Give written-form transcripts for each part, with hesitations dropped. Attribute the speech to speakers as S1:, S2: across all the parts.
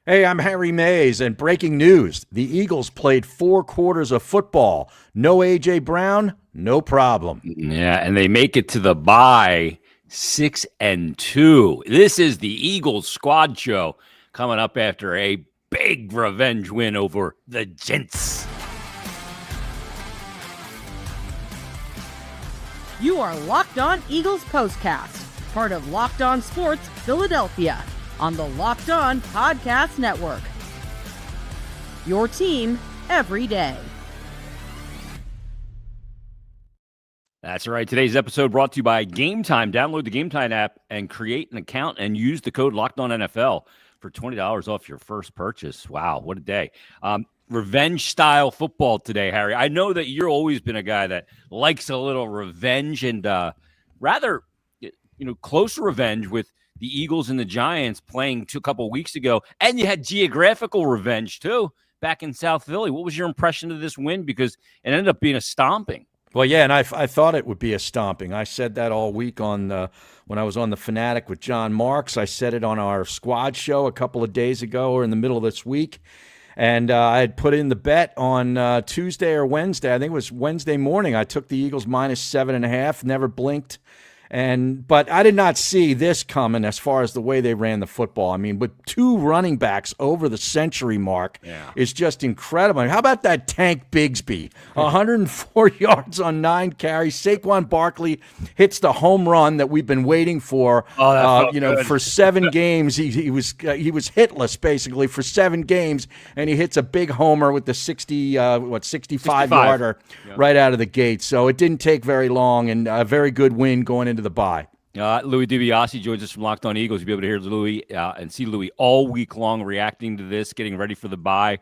S1: Hey, I'm Harry Mays, and breaking news. The Eagles played 4 quarters of football. No A.J. Brown, no problem.
S2: Yeah, and they make it to the bye 6-2. This is the Eagles squad show coming up after a big revenge win over the Gents.
S3: You are Locked On Eagles Postcast, part of Locked On Sports Philadelphia, on the Locked On Podcast Network. Your team every day.
S2: That's right. Today's episode brought to you by Game Time. Download the Game Time app and create an account and use the code LOCKEDONNFL for $20 off your first purchase. Wow, what a day. Revenge-style football today, Harry. I know that you've always been a guy that likes a little revenge and rather, close revenge with the Eagles and the Giants playing a couple of weeks ago. And you had geographical revenge, too, back in South Philly. What was your impression of this win? Because it ended up being a stomping.
S1: Well, yeah, and I thought it would be a stomping. I said that all week when I was on The Fanatic with John Marks. I said it on our squad show a couple of days ago or in the middle of this week. And I had put in the bet on Tuesday or Wednesday. I think it was Wednesday morning. I took the Eagles minus 7.5, never blinked. But I did not see this coming as far as the way they ran the football. I mean, with 2 running backs over the century mark is just incredible. How about that Tank Bigsby? 104 yards on 9 carries. Saquon Barkley hits the home run that we've been waiting for. For 7 games. He was hitless basically for 7 games, and he hits a big homer with the 65 yarder right out of the gate. So it didn't take very long, and a very good win going into the bye.
S2: Louie DiBiase joins us from Locked On Eagles. You'll be able to hear Louie and see Louie all week long reacting to this, getting ready for the bye.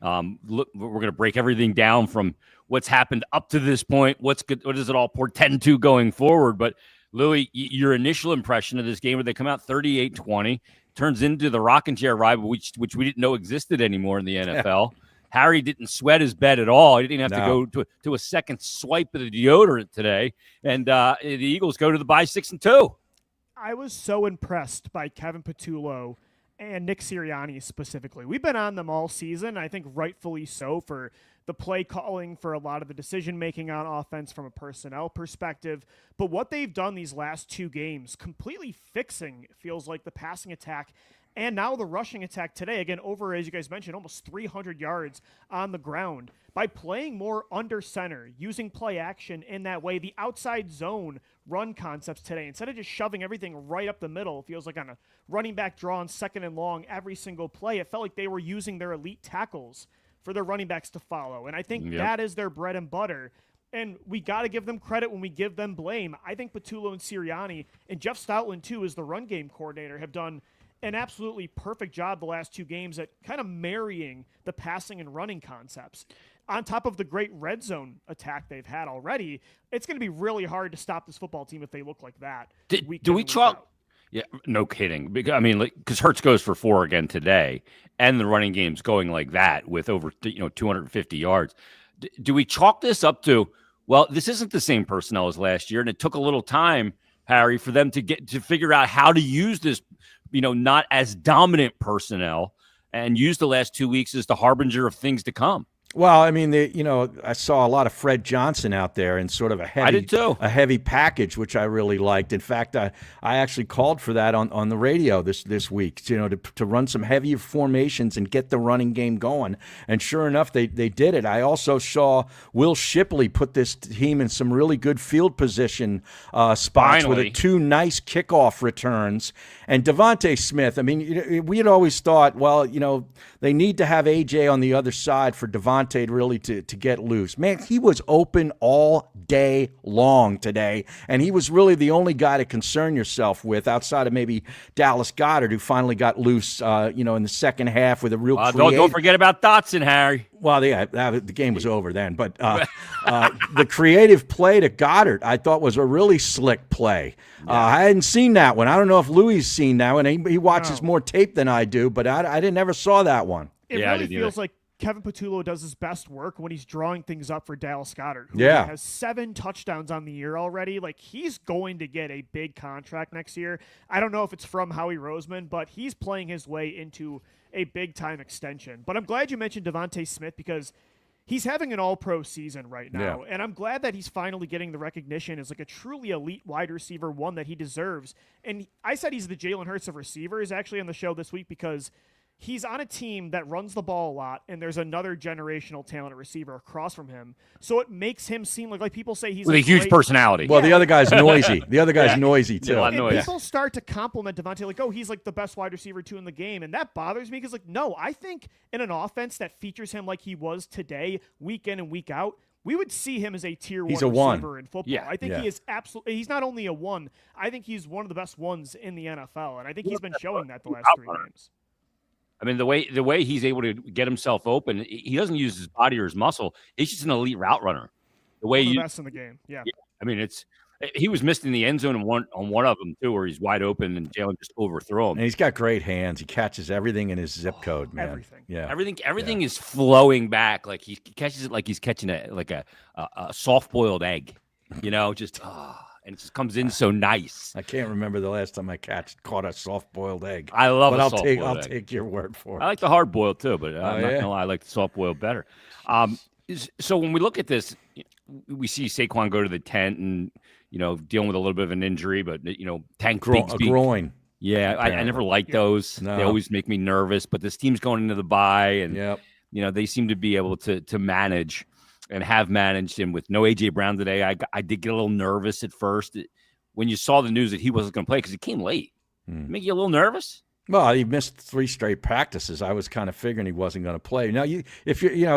S2: We're going to break everything down from what's happened up to this point. What does it all portend to going forward? But Louie, your initial impression of this game where they come out 38-20, turns into the rocking chair rival, which we didn't know existed anymore in the NFL. Yeah. Harry didn't sweat his bed at all. He didn't have to go to a second swipe of the deodorant today. And the Eagles go to the bye 6-2.
S4: I was so impressed by Kevin Patullo and Nick Sirianni specifically. We've been on them all season, I think rightfully so, for the play calling, for a lot of the decision-making on offense from a personnel perspective. But what they've done these last 2 games, completely fixing, it feels like, the passing attack and now the rushing attack today, again, over, as you guys mentioned, almost 300 yards on the ground. By playing more under center, using play action in that way, the outside zone run concepts today, instead of just shoving everything right up the middle, it feels like on a running back draw on 2nd and long every single play, it felt like they were using their elite tackles for their running backs to follow. And I think that is their bread and butter. And we got to give them credit when we give them blame. I think Patullo and Sirianni, and Jeff Stoutland, too, as the run game coordinator, have done an absolutely perfect job the last 2 games at kind of marrying the passing and running concepts. On top of the great red zone attack they've had already, it's going to be really hard to stop this football team if they look like that.
S2: Do we chalk? Yeah, no kidding. Because Hurts goes for 4 again today, and the running game's going like that with over 250 yards. Do we chalk this up to, well, this isn't the same personnel as last year, and it took a little time, Harry, for them to figure out how to use this, not as dominant personnel, and use the last 2 weeks as the harbinger of things to come?
S1: Well, I mean, I saw a lot of Fred Johnson out there in sort of a heavy package, which I really liked. In fact, I actually called for that on the radio this week, to run some heavier formations and get the running game going. And sure enough, they did it. I also saw Will Shipley put this team in some really good field position spots with 2 nice kickoff returns. And Devontae Smith, I mean, we had always thought, well, they need to have A.J. on the other side for Devontae really to get loose. Man, he was open all day long today, and he was really the only guy to concern yourself with outside of maybe Dallas Goedert, who finally got loose, in the second half with a real
S2: don't forget about Dotson, Harry.
S1: Well, yeah, the game was over then. But the creative play to Goddard, I thought, was a really slick play. I hadn't seen that one. I don't know if Louie's seen that one. He watches more tape than I do, but I never saw that one.
S4: It really feels like Kevin Patullo does his best work when he's drawing things up for Dallas Goedert, who
S1: Yeah.
S4: has 7 touchdowns on the year already. Like, he's going to get a big contract next year. I don't know if it's from Howie Roseman, but he's playing his way into a big-time extension. But I'm glad you mentioned Devontae Smith because he's having an all-pro season right now, and I'm glad that he's finally getting the recognition as like a truly elite wide receiver, one that he deserves. And I said he's the Jalen Hurts of receivers actually on the show this week because he's on a team that runs the ball a lot, and there's another generational talent receiver across from him. So it makes him seem like people say he's
S2: with a huge personality.
S1: Well, the other guy's noisy. The other guy's noisy, too.
S2: Yeah, a lot of
S4: And
S2: noise.
S4: people start to compliment Devontae like, oh, he's like the best wide receiver 2 in the game. And that bothers me because, like, no, I think in an offense that features him like he was today, week in and week out, we would see him as a tier
S1: He's
S4: 1
S1: a one.
S4: receiver in football.
S2: Yeah.
S4: I think
S1: Yeah.
S4: he is absolutely – he's not only a 1, I think he's one of the best ones in the NFL. And I think he's been showing that the last 3 games.
S2: I mean, the way he's able to get himself open, he doesn't use his body or his muscle. He's just an elite route runner. The way
S4: One of the
S2: you,
S4: best in the game. Yeah.
S2: I mean, he was missed in the end zone on one of them too, where he's wide open and Jalen just overthrew him.
S1: And he's got great hands. He catches everything in his zip code, man.
S4: everything.
S1: Yeah.
S2: Everything is flowing back, like he catches it like he's catching a soft boiled egg, just and it just comes in so nice.
S1: I can't remember the last time I caught a soft-boiled egg.
S2: I love
S1: but
S2: a
S1: I'll
S2: soft-boiled egg.
S1: take your word for it.
S2: I like the hard boiled too, but I'm not
S1: yeah?
S2: gonna lie, I like the soft boiled better. So when we look at this, we see Saquon go to the tent and dealing with a little bit of an injury, but Tank
S1: A
S2: Bigsby.
S1: groin.
S2: Yeah, I never liked those.
S1: No.
S2: They always make me nervous. But this team's going into the bye, and
S1: Yep.
S2: they seem to be able to manage and have managed. And with no AJ Brown today, I did get a little nervous at first when you saw the news that he wasn't going to play because he came late. Make you a little nervous?
S1: Well, he missed 3 straight practices. I was kind of figuring he wasn't going to play. Now,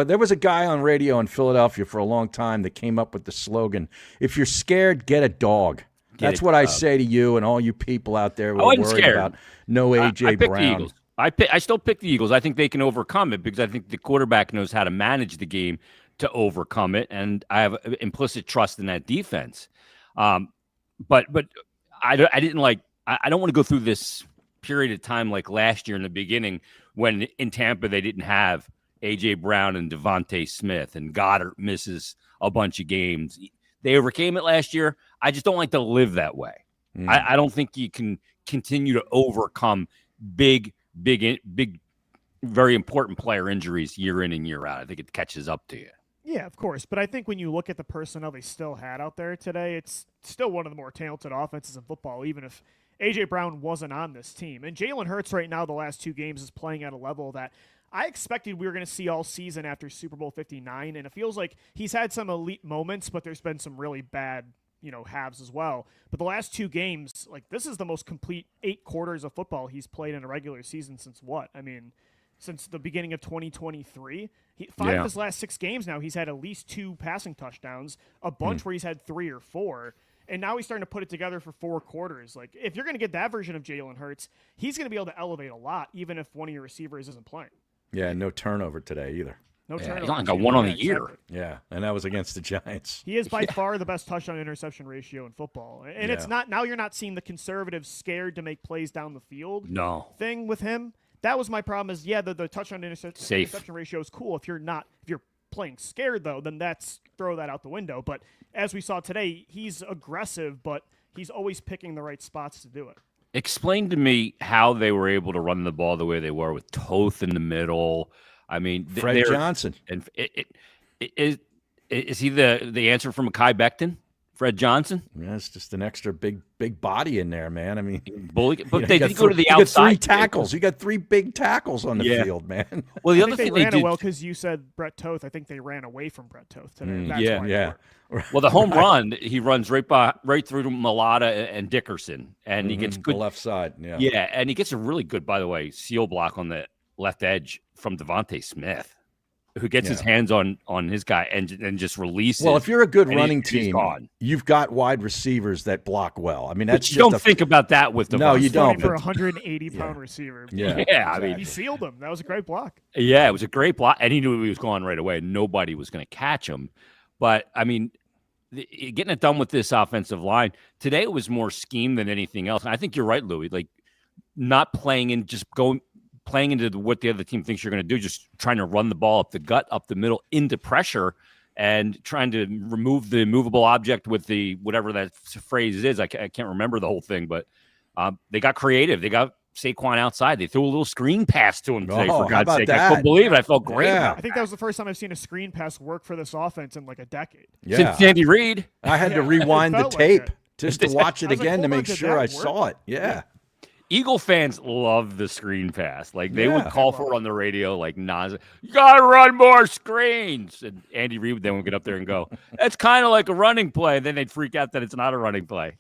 S1: there was a guy on radio in Philadelphia for a long time that came up with the slogan, "If you're scared, get a dog." That's what I say to you and all you people out there who are
S2: wasn't
S1: worried
S2: scared.
S1: about no AJ
S2: I picked
S1: Brown.
S2: the Eagles. I still pick the Eagles. I think they can overcome it because I think the quarterback knows how to manage the game to overcome it, and I have implicit trust in that defense. But I didn't like. I don't want to go through this period of time like last year in the beginning when in Tampa they didn't have AJ Brown and Devontae Smith and Goddard misses a bunch of games. They overcame it last year. I just don't like to live that way. I don't think you can continue to overcome big, very important player injuries year in and year out. I think it catches up to you.
S4: Yeah, of course. But I think when you look at the personnel they still had out there today, it's still one of the more talented offenses in football, even if A.J. Brown wasn't on this team. And Jalen Hurts right now, the last 2 games, is playing at a level that I expected we were going to see all season after Super Bowl 59. And it feels like he's had some elite moments, but there's been some really bad halves as well. But the last 2 games, like, this is the most complete 8 quarters of football he's played in a regular season since what? I mean, since the beginning of 2023. 5 of his last 6 games now, he's had at least 2 passing touchdowns, a bunch where he's had 3 or 4. And now he's starting to put it together for 4 quarters. Like, if you're going to get that version of Jalen Hurts, he's going to be able to elevate a lot, even if one of your receivers isn't playing.
S1: Yeah, no turnover today either.
S4: No turnover.
S2: He's only got 1 on the year.
S4: Exactly.
S1: Yeah, and that was against the Giants.
S4: He is by far the best touchdown-interception ratio in football. And it's not – now you're not seeing the conservative scared to make plays down the field thing with him. That was my problem is, the touchdown-interception ratio is cool. If you're playing scared, though, then throw that out the window. But as we saw today, he's aggressive, but he's always picking the right spots to do it.
S2: Explain to me how they were able to run the ball the way they were with Toth in the middle. I mean,
S1: Fred Johnson.
S2: And is he the answer from Mekhi Becton? Fred Johnson?
S1: Yeah, it's just an extra big body in there, man. I mean,
S2: Bully, but they did go to the outside.
S1: You got 3 tackles. You got 3 big tackles on the field, man.
S2: Well, the
S4: I
S2: other
S4: think
S2: thing
S4: they ran
S2: did,
S4: well because you said Brett Toth. I think they ran away from Brett Toth today. That's why
S1: yeah.
S2: Well, the home run, he runs right through to Mulata and Dickerson, and he gets good
S1: the left side. Yeah,
S2: yeah, and he gets a really good, by the way, seal block on the left edge from Devontae Smith, who gets his hands on his guy and just releases.
S1: Well, if you're a good running
S2: he's
S1: team,
S2: gone.
S1: you've got wide receivers that block well. I mean, that's
S2: But you
S1: just
S2: don't think about that with Devontae.
S1: No, you don't.
S4: for a 180-pound receiver.
S2: Yeah, I mean,
S4: he sealed him. That was a great block.
S2: yeah, it was a great block, and he knew he was going right away. Nobody was going to catch him. But I mean, getting it done with this offensive line today, it was more scheme than anything else. And I think you're right, Louie. Like not playing and just playing into what the other team thinks you're going to do, just trying to run the ball up the gut, up the middle, into pressure, and trying to remove the movable object with the whatever that phrase is. I can't remember the whole thing, but they got creative. They got Saquon outside. They threw a little screen pass to him today, for God's sake. I couldn't believe it. I felt great about it.
S4: I think that was the first time I've seen a screen pass work for this offense in like a decade.
S2: Since Andy Reid.
S1: I had to rewind the tape just to watch it
S4: I was like,
S1: again to
S4: hold on,
S1: make
S4: did
S1: sure
S4: that
S1: I
S4: work?
S1: saw it. Yeah.
S2: Eagle fans love the screen pass. Like, they
S1: Yeah.
S2: would call for it on the radio, like, nonsense. You got to run more screens. And Andy Reid then would get up there and go, that's kind of like a running play. And then they'd freak out that it's not a running play.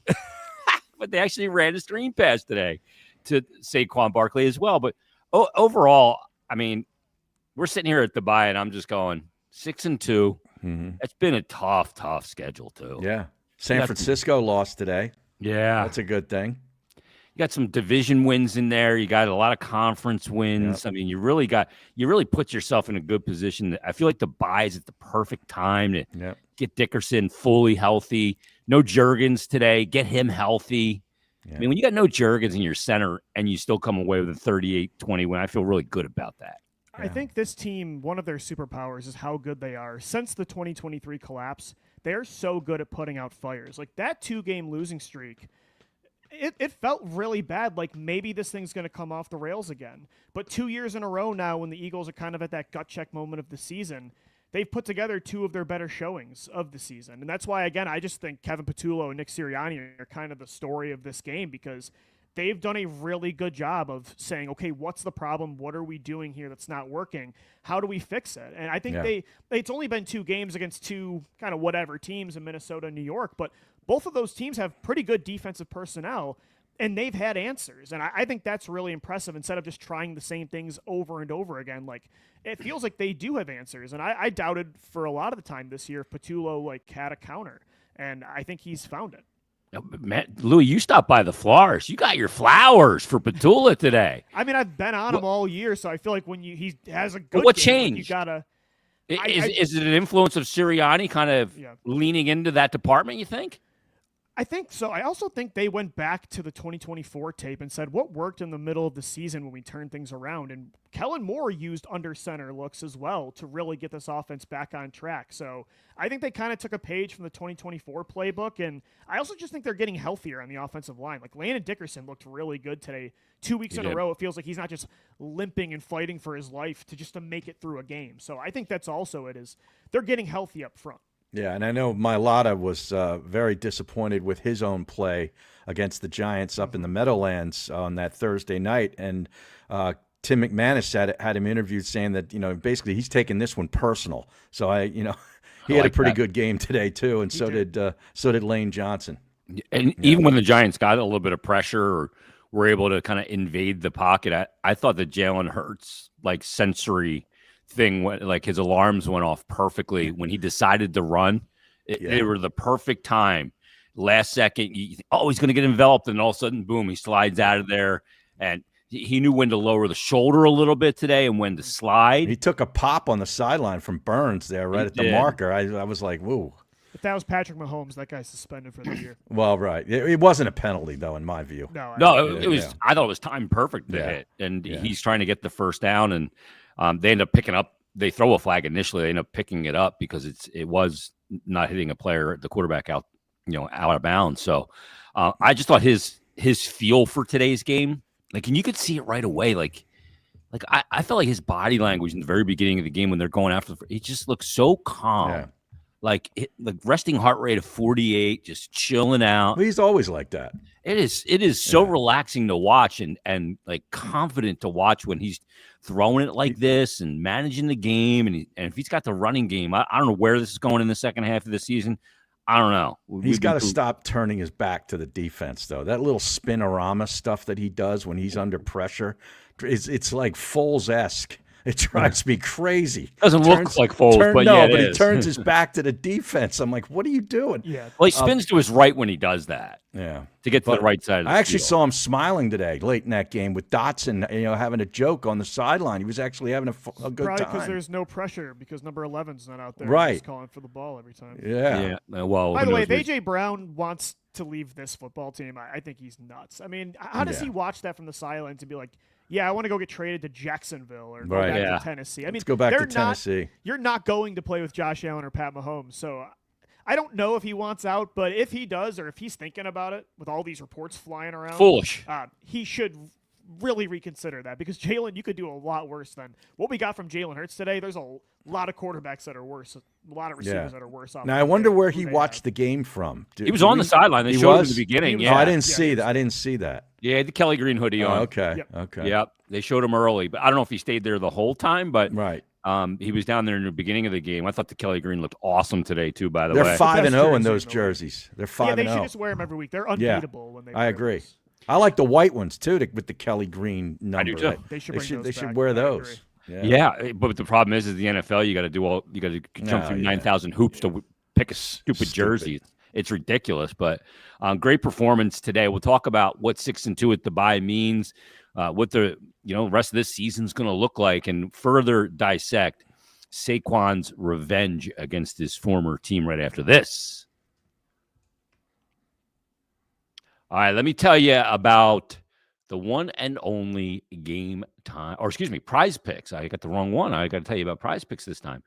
S2: But they actually ran a screen pass today to Saquon Barkley as well. But overall, I mean, we're sitting here at the bye, and I'm just going 6-2.
S1: Mm-hmm.
S2: It's been a tough schedule, too.
S1: Yeah. San Francisco lost today.
S2: Yeah.
S1: That's a good thing.
S2: You got some division wins in there. You got a lot of conference wins. Yep. I mean, you really put yourself in a good position. I feel like the bye is at the perfect time to get Dickerson fully healthy. No Juergens today. Get him healthy. Yeah. I mean, when you got no Juergens in your center and you still come away with a 38-20 win, I feel really good about that.
S4: I think this team, one of their superpowers is how good they are. Since the 2023 collapse, they're so good at putting out fires. Like that 2-game losing streak, it felt really bad. Like maybe this thing's going to come off the rails again. But 2 years in a row now, when the Eagles are kind of at that gut check moment of the season, they've put together 2 of their better showings of the season. And that's why, again, I just think Kevin Patullo and Nick Sirianni are kind of the story of this game, because they've done a really good job of saying, okay, what's the problem? What are we doing here that's not working? How do we fix it? And I think it's only been 2 games against 2 kind of whatever teams in Minnesota and New York, but both of those teams have pretty good defensive personnel, and they've had answers. And I think that's really impressive. Instead of just trying the same things over and over again, like it feels like they do have answers. And I doubted for a lot of the time this year if Patullo like had a counter, and I think he's found it.
S2: Man, Louis, you stopped by the flowers. You got your flowers for Patullo today.
S4: I mean, I've been on him all year, so I feel like when he has a good
S2: what
S4: game,
S2: changed?
S4: You gotta.
S2: Is it an influence of Sirianni kind of leaning into that department, you think?
S4: I think so. I also think they went back to the 2024 tape and said, what worked in the middle of the season when we turned things around? And Kellen Moore used under center looks as well to really get this offense back on track. So I think they kind of took a page from the 2024 playbook. And I also just think they're getting healthier on the offensive line. Like Landon Dickerson looked really good today. 2 weeks in a row, it feels like he's not just limping and fighting for his life to make it through a game. So I think that's also it is they're getting healthy up front.
S1: Yeah, and I know Mailata was very disappointed with his own play against the Giants up in the Meadowlands on that Thursday night. And Tim McManus had him interviewed saying that, basically he's taking this one personal. So he had a pretty good game today too, and so did Lane Johnson.
S2: And even when the Giants got a little bit of pressure or were able to kind of invade the pocket, I thought that Jalen Hurts sensory thing went, like his alarms went off perfectly when he decided to run. They were the perfect time. Last second, he's going to get enveloped, and all of a sudden, boom, he slides out of there. And he knew when to lower the shoulder a little bit today and when to slide.
S1: He took a pop on the sideline from Burns there right at the marker. I was like, whoa.
S4: If that was Patrick Mahomes, that guy's suspended for the year.
S1: Well, right. It wasn't a penalty, though, in my view.
S2: No, it was. I thought it was timed perfect to hit. And he's trying to get the first down, and they end up picking up. They throw a flag initially. They end up picking it up because it was not hitting a player, the quarterback out of bounds. So I just thought his feel for today's game, and you could see it right away. I felt like his body language in the very beginning of the game when they're going after he just looked so calm. Yeah. Like resting heart rate of 48, just chilling out.
S1: Well, he's always like that.
S2: It is so relaxing to watch and confident to watch when he's throwing it like this and managing the game. And if he's got the running game, I don't know where this is going in the second half of the season. I don't know.
S1: He's got to stop turning his back to the defense, though. That little spinorama stuff that he does when he's under pressure, it's like Foles-esque. It drives me crazy.
S2: Doesn't look like Foles, but
S1: he turns his back to the defense. I'm like, what are you doing?
S4: Yeah.
S2: Well, he spins to his right when he does that.
S1: Yeah.
S2: To get to the right side of the
S1: I actually
S2: field.
S1: saw him smiling today, late in that game, with Dotson, having a joke on the sideline. He was actually having a good time.
S4: Probably because there's no pressure because number 11's not out there.
S1: Right.
S4: He's calling for the ball every time.
S1: Yeah.
S2: Well,
S4: by the way, if A.J. Brown wants to leave this football team, I think he's nuts. I mean, how does he watch that from the sidelines and be like, yeah, I want to go get traded to Jacksonville or go
S1: Right.
S4: back
S2: Yeah.
S4: to Tennessee. I mean,
S1: Let's go back to
S4: they're not-
S1: Tennessee.
S4: You're not going to play with Josh Allen or Pat Mahomes. So I don't know if he wants out, but if he does, or if he's thinking about it with all these reports flying around,
S2: Foolish.
S4: he should really reconsider that, because Jalen, you could do a lot worse than what we got from Jalen Hurts today. There's a lot of quarterbacks that are worse, a lot of receivers that are worse off.
S1: Now I wonder where he watched the game from.
S2: He was on the sideline. They
S1: He
S2: showed him
S1: was?
S2: in the beginning.
S4: He
S1: Oh,
S2: Yeah,
S1: I didn't see that. I didn't see that.
S2: yeah, he had the Kelly Green hoodie on.
S1: Oh, okay.
S4: Yep.
S1: Okay.
S2: Yep, they showed him early, but I don't know if he stayed there the whole time. But
S1: Right.
S2: he was down there in the beginning of the game. I thought the Kelly Green looked awesome today too. By the
S1: They're
S2: way,
S1: 5-0 in
S4: jersey
S1: those
S4: in the league.
S1: jerseys. They're
S4: Yeah,
S1: 5-0.
S4: they should just wear them every week. They're unbeatable when they.
S1: I
S4: wear
S1: agree.
S4: those.
S1: I like the white ones too, with the Kelly Green number.
S2: do too.
S4: They should
S1: They
S4: bring
S1: should.
S4: those
S1: They should
S4: back.
S1: wear
S4: I
S1: those.
S4: agree.
S2: yeah, but the problem is the NFL. You got to jump through 9,000 hoops to pick a stupid jersey. It's ridiculous, but great performance today. We'll talk about what 6-2 at the bye means, what the rest of this season's going to look like, and further dissect Saquon's revenge against his former team right after this. All right, let me tell you about the one and only Prize Picks. I got the wrong one. I got to tell you about Prize Picks this time.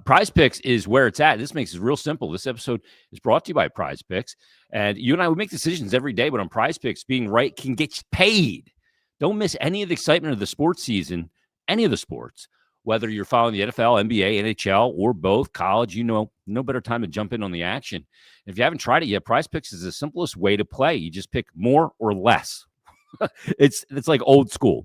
S2: Prize Picks is where it's at. This makes it real simple. This episode is brought to you by Prize Picks. And you and I, we make decisions every day, but on Prize Picks, being right can get you paid. Don't miss any of the excitement of the sports season, any of the sports, whether you're following the NFL, NBA, NHL, or both, college, no better time to jump in on the action. If you haven't tried it yet, Prize Picks is the simplest way to play. You just pick more or less. It's like old school.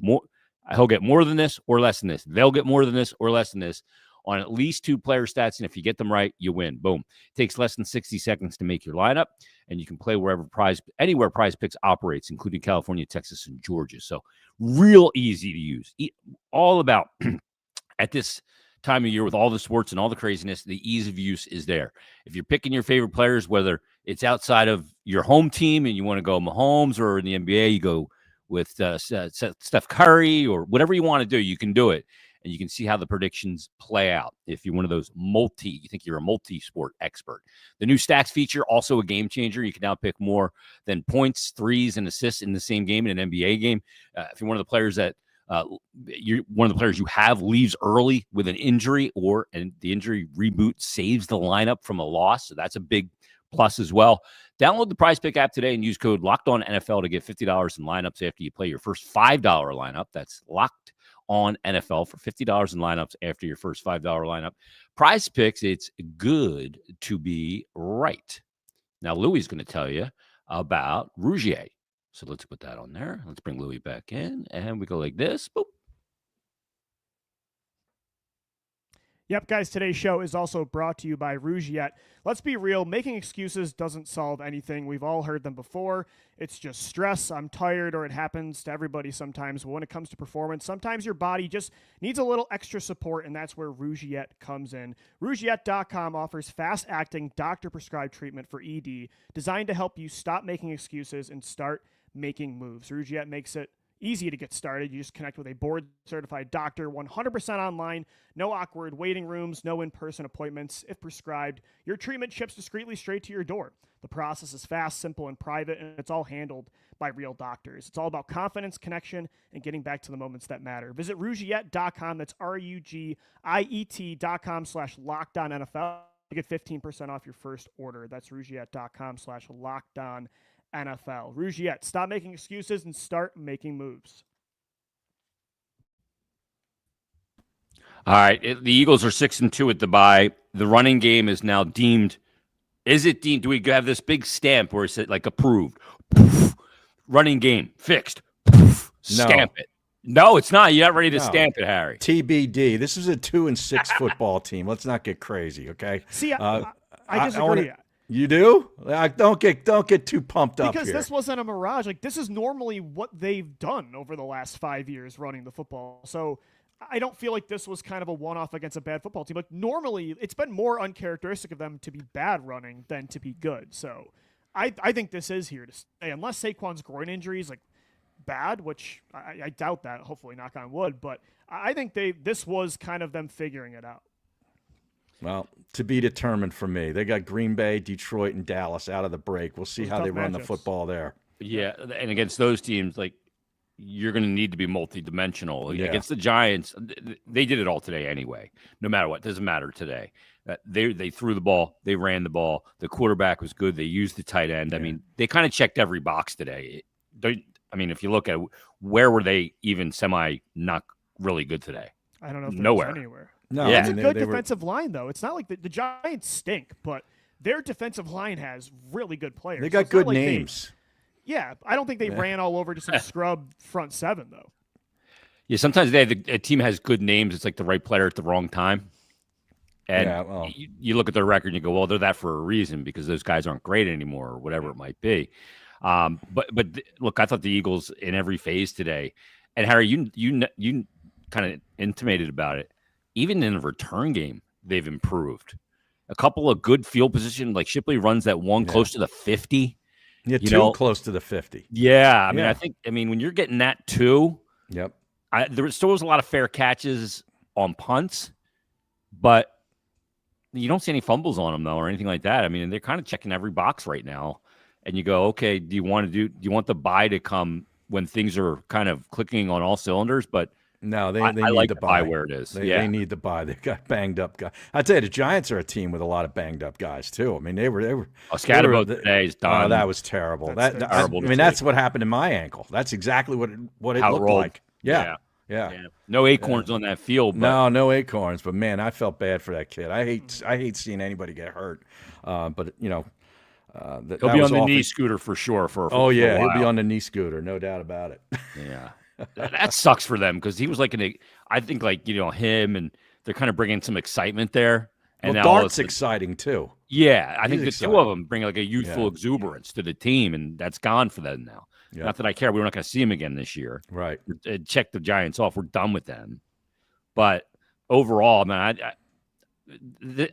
S2: He'll get more than this or less than this. They'll get more than this or less than this on at least 2 player stats. And if you get them right, you win. Boom. It takes less than 60 seconds to make your lineup, and you can play anywhere Prize Picks operates, including California, Texas, and Georgia. So real easy to use. All about at this time of year with all the sports and all the craziness, the ease of use is there. If you're picking your favorite players, whether it's outside of your home team and you want to go Mahomes, or in the NBA, you go with Steph Curry, or whatever you want to do, you can do it. And you can see how the predictions play out. If you're one of those you think you're a multi-sport expert. The new Stacks feature, also a game changer. You can now pick more than points, threes, and assists in the same game, in an NBA game. If you're one of the players you have leaves early with an injury, and the injury reboot saves the lineup from a loss, so that's a big plus as well. Download the Prize Pick app today and use code LOCKEDONNFL to get $50 in lineups after you play your first $5 lineup. That's Locked On NFL for $50 in lineups after your first $5 lineup. Prize Picks, it's good to be right. Now, Louie's going to tell you about Rougier. So let's put that on there. Let's bring Louie back in, and we go like this. Boop.
S4: Yep, guys, today's show is also brought to you by Rougier. Let's be real, making excuses doesn't solve anything. We've all heard them before. It's just stress, I'm tired, or it happens to everybody sometimes. But when it comes to performance, sometimes your body just needs a little extra support, and that's where Rougier comes in. Rougier.com offers fast-acting, doctor-prescribed treatment for ED designed to help you stop making excuses and start making moves. Rougier makes it easy to get started. You just connect with a board-certified doctor, 100% online, no awkward waiting rooms, no in-person appointments. If prescribed, your treatment ships discreetly straight to your door. The process is fast, simple, and private, and it's all handled by real doctors. It's all about confidence, connection, and getting back to the moments that matter. Visit Rougier.com. That's RUGIET.com/LockedOnNFL to get 15% off your first order. That's Rougier.com/LockedOnNFL. Rougier, stop making excuses and start making moves.
S2: All right. The Eagles are 6-2 at the bye. The running game is now deemed. Is it deemed? Do we have this big stamp where it's like approved? Poof. Running game fixed. Poof. Stamp it. No, it's not. You're not ready to stamp it, Harry.
S1: TBD. This is a 2-6 football team. Let's not get crazy, okay?
S4: See, I disagree.
S1: You do? Don't get too pumped up
S4: because
S1: here.
S4: this wasn't a mirage. Like, this is normally what they've done over the last 5 years running the football. So I don't feel like this was kind of a one-off against a bad football team. Like, normally it's been more uncharacteristic of them to be bad running than to be good. So I think this is here to stay. Unless Saquon's groin injury is like bad, which I doubt that, hopefully knock on wood, but I think this was kind of them figuring it out.
S1: Well, to be determined for me. They got Green Bay, Detroit, and Dallas out of the break. We'll see how they run the football there.
S2: Yeah, and against those teams, like you're going to need to be multidimensional.
S1: Yeah.
S2: Against the Giants, they did it all today anyway. No matter what, doesn't matter today. They threw the ball, they ran the ball. The quarterback was good. They used the tight end. I mean, they kind of checked every box today. If you look at where were they even semi not really good today?
S4: I don't know if
S2: nowhere.
S4: Anywhere.
S1: No,
S2: Yeah.
S4: It's a
S1: they
S4: good
S1: were-
S4: defensive line, though. It's not like the Giants stink, but their defensive line has really good players.
S1: They
S4: So
S1: got
S4: it's not
S1: good
S4: like
S1: names.
S4: I don't think they ran all over just some scrub front seven, though.
S2: Yeah, sometimes a team has good names. It's like the right player at the wrong time. And you look at their record and you go, well, they're that for a reason because those guys aren't great anymore or whatever it might be. But look, I thought the Eagles in every phase today, and Harry, you kind of intimated about it. Even in a return game, they've improved. A couple of good field position, like Shipley runs that one close to the 50.
S1: Yeah, two close to the 50.
S2: Yeah, I mean, when you're getting that too,
S1: Yep.
S2: there still was a lot of fair catches on punts, but you don't see any fumbles on them though, or anything like that. I mean, they're kind of checking every box right now. And you go, okay, do you want the bye to come when things are kind of clicking on all cylinders? But
S1: No, they
S2: I
S1: need
S2: like
S1: the
S2: the
S1: bye
S2: bye where it is.
S1: They need the bye. They got banged up guys. I tell you, the Giants are a team with a lot of banged up guys too. I mean, they were.
S2: Scatterbo today is done.
S1: Oh, that was terrible.
S4: That's
S2: terrible to
S1: that's
S2: see.
S1: what happened to my ankle. That's exactly what it
S2: How it
S1: looked
S2: rolled.
S1: like. Yeah.
S2: No acorns on that field. But
S1: No acorns. But man, I felt bad for that kid. I hate seeing anybody get hurt. But
S2: he'll be on the knee scooter for sure.
S1: He'll be
S2: while.
S1: on the knee scooter, no doubt about it.
S2: Yeah, that sucks for them because he was like I think him and they're kind of bringing some excitement there. And
S1: Well,
S2: now all
S1: Dart's
S2: of a sudden-
S1: exciting too.
S2: Yeah, I think the
S1: exciting.
S2: two of them bring like a youthful exuberance to the team, and that's gone for them now.
S1: Yeah.
S2: Not that I care. We're not going to see him again this year.
S1: Right.
S2: Check the Giants off. We're done with them. But overall, man,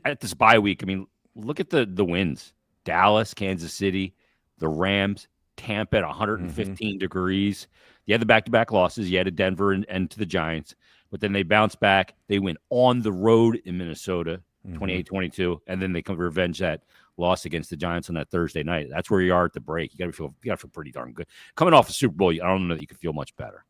S2: at this bye week, I mean, look at the wins. Dallas, Kansas City, the Rams, Tampa at 115 degrees. You had the back-to-back losses. You had to Denver and to the Giants. But then they bounced back. They went on the road in Minnesota, 28-22, and then they come revenge that loss against the Giants on that Thursday night. That's where you are at the break. You got to feel pretty darn good. Coming off a Super Bowl, I don't know that you could feel much better.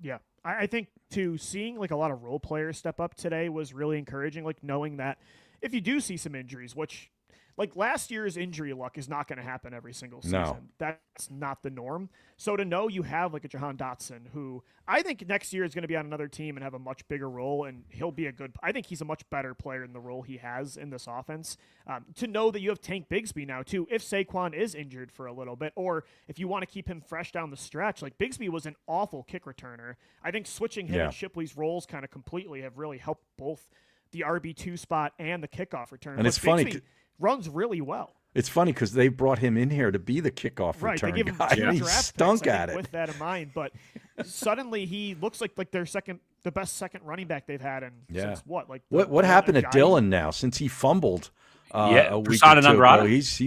S4: Yeah. I think, too, seeing like a lot of role players step up today was really encouraging, like knowing that if you do see some injuries, which like last year's injury luck is not going to happen every single season.
S1: No.
S4: That's not the norm. So to know you have like a Jahan Dotson, who I think next year is going to be on another team and have a much bigger role, and I think he's a much better player in the role he has in this offense. To know that you have Tank Bigsby now too, if Saquon is injured for a little bit, or if you want to keep him fresh down the stretch, like Bigsby was an awful kick returner. I think switching him and Shipley's roles kind of completely have really helped both the RB2 spot and the kickoff return.
S1: And
S4: But
S1: it's funny.
S4: Bigsby runs really well.
S1: It's funny because they brought him in here to be the kickoff
S4: Right,
S1: return
S4: they give him
S1: guy,
S4: two
S1: and he
S4: draft picks,
S1: stunk
S4: I
S1: at
S4: think,
S1: it.
S4: with that in mind. But suddenly he looks like the best second running back they've had in since what? Like
S1: What happened to Dylan now since he fumbled? A week
S2: Prasanna
S1: or two
S2: Nangrata.
S1: ago? He's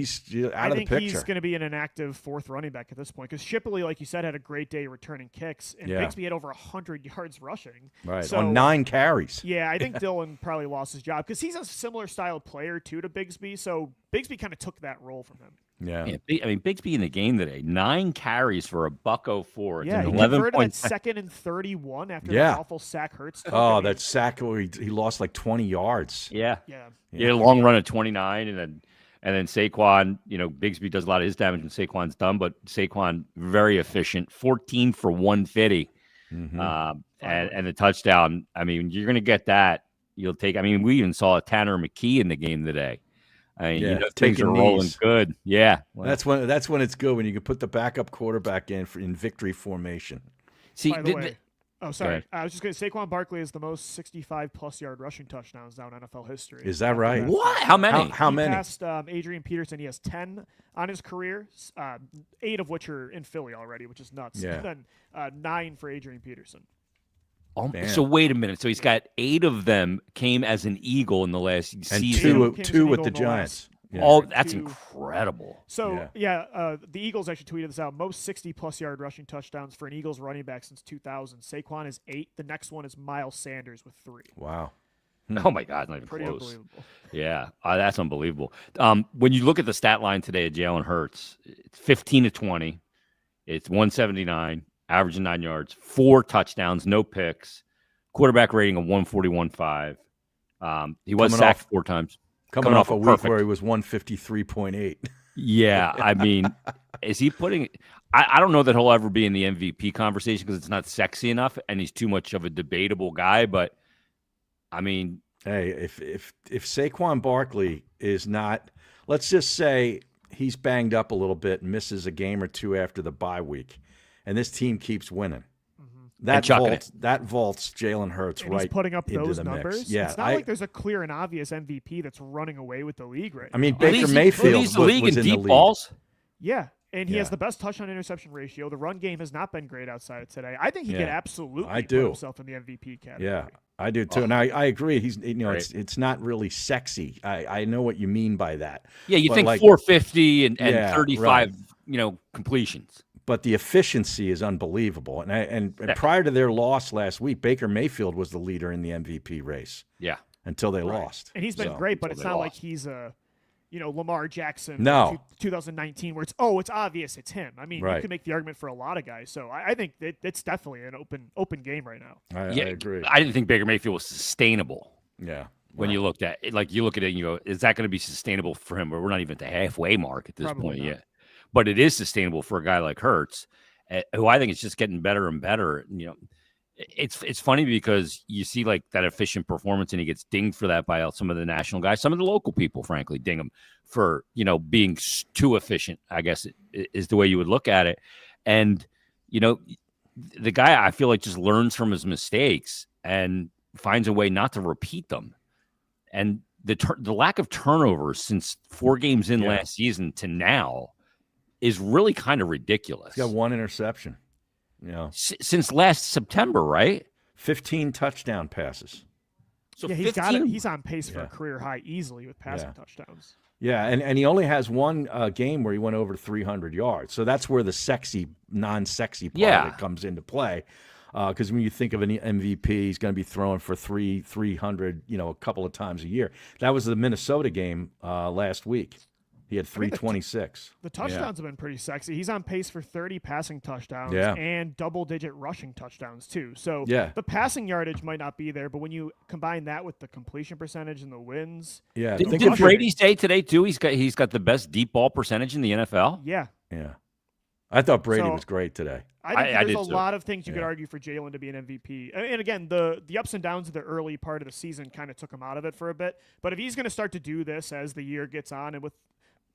S1: out of the
S4: I think
S1: picture.
S4: he's going to be an inactive fourth running back at this point because Shipley, like you said, had a great day returning kicks, and Bigsby had over 100 yards rushing.
S1: Right,
S4: So,
S1: on 9 carries.
S4: Yeah, I think Dylan probably lost his job because he's a similar style player too to Bigsby. So Bigsby kind of took that role from him.
S1: Yeah.
S2: I mean, Bigsby in the game today, 9 carries for $104. It's
S4: Yeah,
S2: an
S4: he
S2: 11
S4: converted
S2: point.
S4: that 2nd and 31 after
S1: Yeah.
S4: that awful sack Hurts took.
S1: Oh,
S4: I mean,
S1: that sack where he lost like 20 yards.
S2: Yeah.
S4: Yeah.
S2: Long run at 29, and then Saquon, Bigsby does a lot of his damage when Saquon's done, but Saquon very efficient, 14 for 150, and the touchdown. I mean, you're going to get that. You'll take. I mean, we even saw Tanner McKee in the game today. I mean, things
S1: taking
S2: are rolling
S1: knees.
S2: good. Yeah,
S1: That's when it's good when you can put the backup quarterback in victory formation.
S2: See,
S4: By the way, oh, sorry.
S2: ahead.
S4: I was just going to say Saquon Barkley is the most 65-plus yard rushing touchdowns now in NFL history.
S1: Is that right?
S2: What? How many?
S1: How
S4: He
S1: many?
S4: passed Adrian Peterson. He has 10 on his career, 8 of which are in Philly already, which is nuts.
S1: Yeah.
S4: And then 9 for Adrian Peterson.
S1: Man.
S2: So wait a minute. So he's got 8 of them came as an Eagle in the last
S1: And
S2: season.
S1: two with the
S4: Eagle in the
S1: Giants. Yeah.
S2: Oh, that's
S4: 2.
S2: incredible.
S4: So, the Eagles actually tweeted this out. Most 60-plus yard rushing touchdowns for an Eagles running back since 2000. Saquon is 8. The next one is Miles Sanders with 3.
S1: Wow.
S2: Oh my God, not even
S4: Pretty
S2: close.
S4: unbelievable.
S2: Yeah, that's unbelievable. When you look at the stat line today of Jalen Hurts, it's 15 to 20. It's 179, averaging 9 yards, 4 touchdowns, no picks, quarterback rating of 141.5. He was sacked 4 times.
S1: Coming off a week where he was 153.8.
S2: Yeah, I mean, is he putting – I don't know that he'll ever be in the MVP conversation because it's not sexy enough and he's too much of a debatable guy. But, I mean –
S1: hey, if Saquon Barkley is not – let's just say he's banged up a little bit and misses a game or two after the bye week, and this team keeps winning. That vaults Jalen Hurts
S4: and
S1: right
S4: he's putting up those
S1: the
S4: numbers.
S1: Mix. Yeah,
S4: it's not like there's a clear and obvious MVP that's running away with the league right now.
S1: I mean, Baker Mayfield
S2: leads the league
S1: was
S2: in
S1: in the
S2: deep
S1: league.
S2: balls.
S4: Yeah, and he has the best touchdown interception ratio. The run game has not been great outside of today. I think he could absolutely put himself in the MVP category.
S1: Yeah, I do too. And I agree. He's it's not really sexy. I know what you mean by that.
S2: Yeah, you
S1: but
S2: think 450 and 35
S1: right.
S2: Completions.
S1: But the efficiency is unbelievable. And prior to their loss last week, Baker Mayfield was the leader in the MVP race.
S2: Yeah.
S1: Until they lost.
S4: And he's been great, but it's not like he's a Lamar Jackson 2019 where it's obvious it's him. I mean, you can make the argument for a lot of guys. So I think it's definitely an open game right now.
S1: I agree.
S2: I didn't think Baker Mayfield was sustainable.
S1: Yeah.
S2: When you looked at it, you look at it and you go, is that going to be sustainable for him? But we're not even at the halfway mark at this point yet. But it is sustainable for a guy like Hurts, who I think is just getting better and better. It's funny because you see like that efficient performance, and he gets dinged for that by some of the national guys. Some of the local people, frankly, ding him for being too efficient, I guess is the way you would look at it. And the guy, I feel like, just learns from his mistakes and finds a way not to repeat them. And the lack of turnovers since 4 games in last season to now is really kind of ridiculous.
S1: He's got 1 interception.
S2: Since last September, right?
S1: 15 touchdown passes.
S2: So
S4: he's on pace for a career high easily with passing touchdowns.
S1: Yeah, and he only has 1 game where he went over 300 yards. So that's where the sexy, non-sexy part of it comes into play. Because when you think of an MVP, he's going to be throwing for 300, a couple of times a year. That was the Minnesota game last week. He had 326.
S4: The touchdowns have been pretty sexy. He's on pace for 30 passing touchdowns and double-digit rushing touchdowns, too. So the passing yardage might not be there, but when you combine that with the completion percentage and the wins.
S1: Yeah.
S2: Did Brady say today, too, he's got the best deep ball percentage in the NFL?
S4: Yeah.
S1: Yeah. I thought Brady was great today.
S4: I think there's a lot of things you could argue for Jalen to be an MVP. And again, the ups and downs of the early part of the season kind of took him out of it for a bit. But if he's going to start to do this as the year gets on and with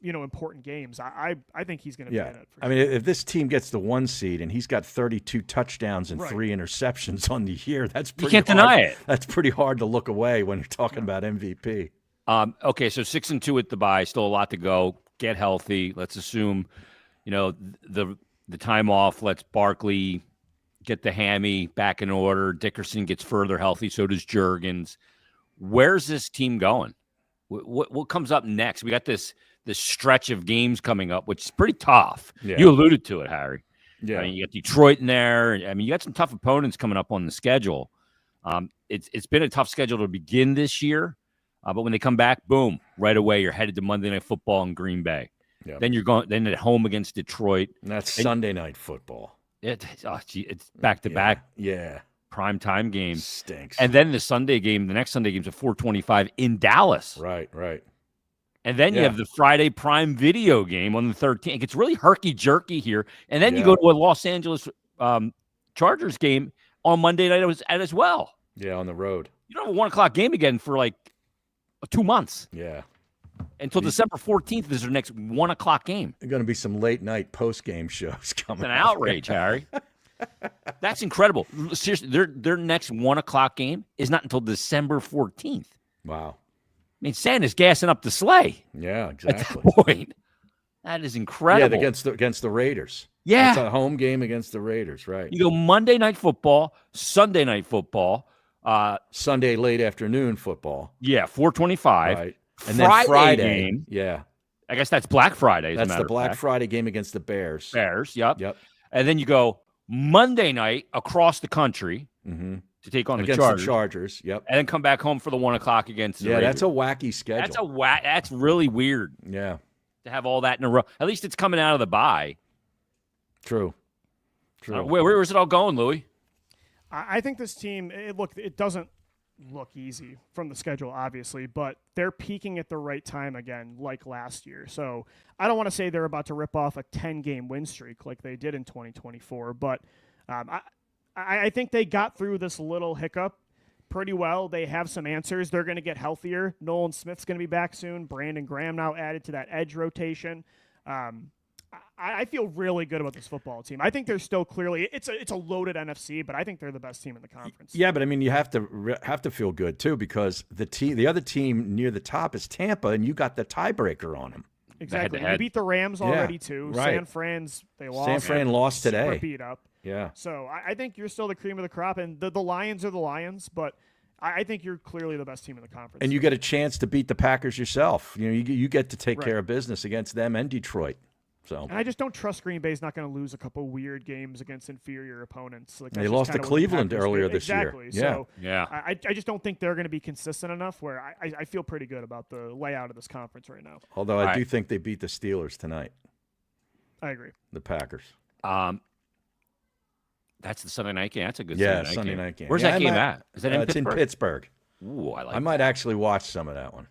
S4: important games, I think he's going to be in it.
S1: I mean, if this team gets the 1 seed and he's got 32 touchdowns and 3 interceptions on the year, that's pretty
S2: you can't deny it.
S1: That's pretty hard to look away when you're talking about MVP.
S2: Okay, so 6-2 at the bye, still a lot to go. Get healthy. Let's assume, the time off lets Barkley get the hammy back in order. Dickerson gets further healthy. So does Juergens. Where's this team going? What comes up next? We got this stretch of games coming up, which is pretty tough. Yeah. You alluded to it, Harry. Yeah. I mean, you got Detroit in there. I mean, you got some tough opponents coming up on the schedule. It's been a tough schedule to begin this year, but when they come back, boom, right away you're headed to Monday Night Football in Green Bay. Yep. Then at home against Detroit.
S1: And that's Sunday Night Football.
S2: It's back to back.
S1: Yeah.
S2: Prime time game.
S1: Stinks.
S2: And then the next Sunday game's at 4:25 in Dallas.
S1: Right.
S2: And then you have the Friday Prime Video game on the 13th. It gets really herky-jerky here. And then you go to a Los Angeles Chargers game on Monday night as well.
S1: Yeah, on the road.
S2: You don't have a 1 o'clock game again for like 2 months.
S1: Yeah.
S2: Until December 14th is their next 1 o'clock game.
S1: There are going to be some late-night post-game shows coming.
S2: It's an outrage, Harry. That's incredible. Seriously, their next 1 o'clock game is not until December 14th.
S1: Wow.
S2: I mean, Santa's gassing up the sleigh.
S1: Yeah, exactly.
S2: At that point, that is incredible.
S1: Yeah, against the Raiders.
S2: Yeah,
S1: it's a home game against the Raiders, right?
S2: You go Monday Night Football, Sunday Night Football,
S1: Sunday late afternoon football.
S2: Yeah, 4:25.
S1: Right, and then Friday game. Yeah,
S2: I guess that's Black Friday.
S1: That's the Black Friday game against the Bears.
S2: Yep. And then you go Monday night across the country.
S1: Mm-hmm.
S2: To take on
S1: against
S2: the
S1: Chargers, yep,
S2: and then come back home for the 1 o'clock against the Raiders.
S1: That's a wacky schedule.
S2: That's really weird.
S1: Yeah,
S2: to have all that in a row. At least it's coming out of the bye.
S1: True. True.
S2: Where's it all going, Louie?
S4: I think this team, it doesn't look easy from the schedule, obviously, but they're peaking at the right time again, like last year. So I don't want to say they're about to rip off a 10-game win streak like they did in 2024, but I think they got through this little hiccup pretty well. They have some answers. They're going to get healthier. Nolan Smith's going to be back soon. Brandon Graham now added to that edge rotation. I feel really good about this football team. I think they're still clearly it's a loaded NFC, but I think they're the best team in the conference.
S1: Yeah, but I mean, you have to feel good too, because the other team near the top is Tampa, and you got the tiebreaker on them.
S4: Exactly.
S2: Head-to-head.
S4: You beat the Rams already too.
S1: Right.
S4: San Fran's they lost.
S1: San Fran lost today.
S4: Super beat up.
S1: Yeah.
S4: So I think you're still the cream of the crop, and the Lions are the Lions, but I think you're clearly the best team in the conference.
S1: And you get a chance to beat the Packers yourself. You know, you get to take
S4: Right.
S1: care of business against them and Detroit. So
S4: And I just don't trust Green Bay's not going to lose a couple weird games against inferior opponents. Like
S1: they
S4: that's
S1: lost
S4: just
S1: to
S4: kinda what the
S1: Cleveland
S4: Packers
S1: earlier
S4: did.
S1: this year.
S4: Exactly.
S1: Yeah.
S4: So
S2: Yeah.
S4: I just don't think they're going to be consistent enough where I feel pretty good about the layout of this conference right now.
S1: Although I
S2: All
S1: do
S2: right.
S1: think they beat the Steelers tonight,
S4: I agree.
S1: the Packers.
S2: That's the Sunday night game. That's a good
S1: Yeah,
S2: Sunday night game.
S1: game.
S2: Where's
S1: Yeah,
S2: that
S1: I
S2: game
S1: might-
S2: at? Is that in
S1: It's
S2: Pittsburgh?
S1: in Pittsburgh.
S2: Ooh, I like
S1: I might actually watch some of that one.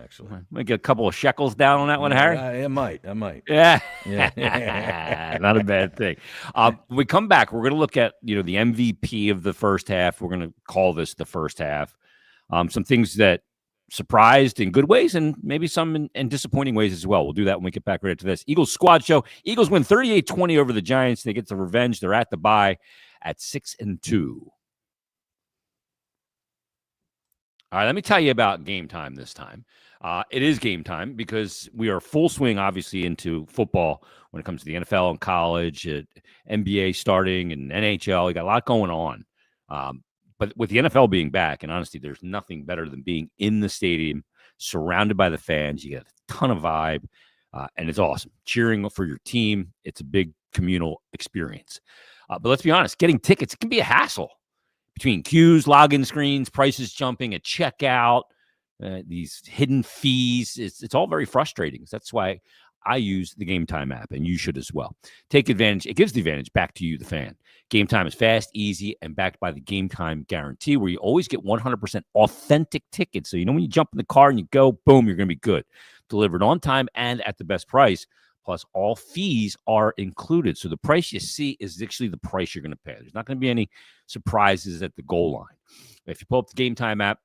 S1: Actually,
S2: Might get a couple of shekels down on that one, Harry.
S1: I might.
S2: Yeah.
S1: Yeah.
S2: Not a bad thing. When we come back, we're going to look at, the MVP of the first half. We're going to call this the first half. Some things that surprised in good ways and maybe some in disappointing ways as well. We'll do that when we get back right to this. Eagles squad show. Eagles win 38-20 over the Giants. They get the revenge. They're at the bye at 6-2. All right, let me tell you about game time this time. It is game time because we are full swing, obviously, into football when it comes to the NFL and college, NBA starting, and NHL. We got a lot going on. But with the NFL being back, and honestly, there's nothing better than being in the stadium, surrounded by the fans. You get a ton of vibe, and it's awesome. Cheering for your team, it's a big communal experience. But let's be honest, getting tickets, it can be a hassle. Between queues, login screens, prices jumping at checkout, these hidden fees, it's all very frustrating. That's why I use the Game Time app, and you should as well. Take advantage. It gives the advantage back to you, the fan. Game Time is fast, easy, and backed by the Game Time guarantee, where you always get 100% authentic tickets. So when you jump in the car and you go, boom, you're going to be good. Delivered on time and at the best price. Plus, all fees are included. So the price you see is actually the price you're going to pay. There's not going to be any surprises at the goal line. If you pull up the Game Time app,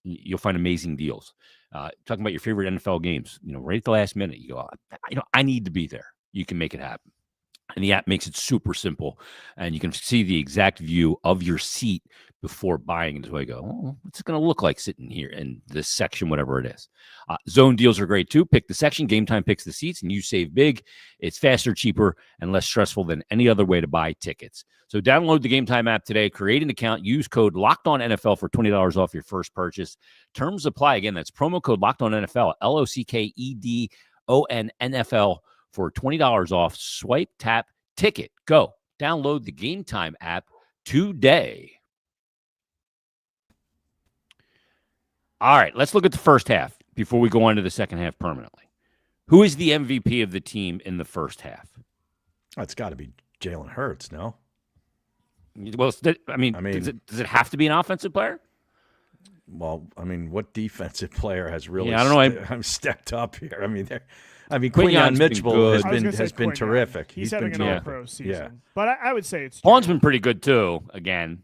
S2: you'll find amazing deals. Talking about your favorite NFL games, right at the last minute, you go, I need to be there. You can make it happen. And the app makes it super simple. And you can see the exact view of your seat before buying it. So I go, what's it going to look like sitting here in this section, whatever it is. Zone deals are great too. Pick the section. Game Time picks the seats, and you save big. It's faster, cheaper, and less stressful than any other way to buy tickets. So download the Game Time app today. Create an account. Use code LOCKEDONNFL for $20 off your first purchase. Terms apply. Again, that's promo code LOCKEDONNFL, LOCKEDONNFL for $20 off. Swipe, tap, ticket. Go. Download the Game Time app today. All right, let's look at the first half before we go on to the second half permanently. Who is the MVP of the team in the first half?
S1: Oh, it's got to be Jalen Hurts, no?
S2: Well, does it have to be an offensive player?
S1: Well, what defensive player has really
S2: I don't know.
S1: stepped up here? Quinion
S2: Quinyon's been
S1: Mitchell
S2: good.
S1: has been terrific.
S4: He's
S1: been
S4: having an
S1: terrific.
S4: all-pro season.
S1: Yeah.
S4: But I would say it's
S2: Vaughn's
S4: Jalen.
S2: been pretty good too, again.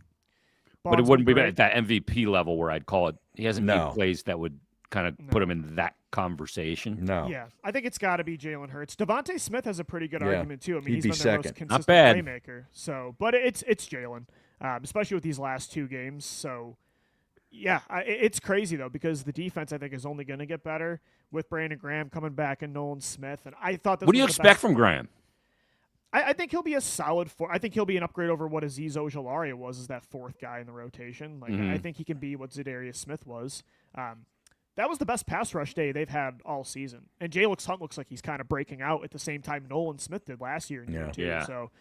S2: But it
S4: Vaughn's
S2: wouldn't be
S4: been
S2: at that MVP level where I'd call it. He hasn't made plays that would kind of put him in that conversation.
S1: No.
S4: Yeah, I think it's got to be Jalen Hurts. Devontae Smith has a pretty good argument too.
S1: He'd
S4: He's
S1: be
S4: been their most
S1: second.
S4: consistent
S2: Not bad.
S4: playmaker. So, but it's Jalen, especially with these last two games. So, yeah, it's crazy though because the defense I think is only going to get better with Brandon Graham coming back and Nolan Smith. And I thought this.
S2: What do you
S4: was the
S2: expect
S4: best.
S2: from Graham?
S4: I think he'll be a solid four. I think he'll be an upgrade over what Azeez Ojulari was as that fourth guy in the rotation. I think he can be what Zadarius Smith was. That was the best pass rush day they've had all season. And Jalen Hunt looks like he's kind of breaking out at the same time Nolan Smith did last year.
S2: Yeah.
S4: So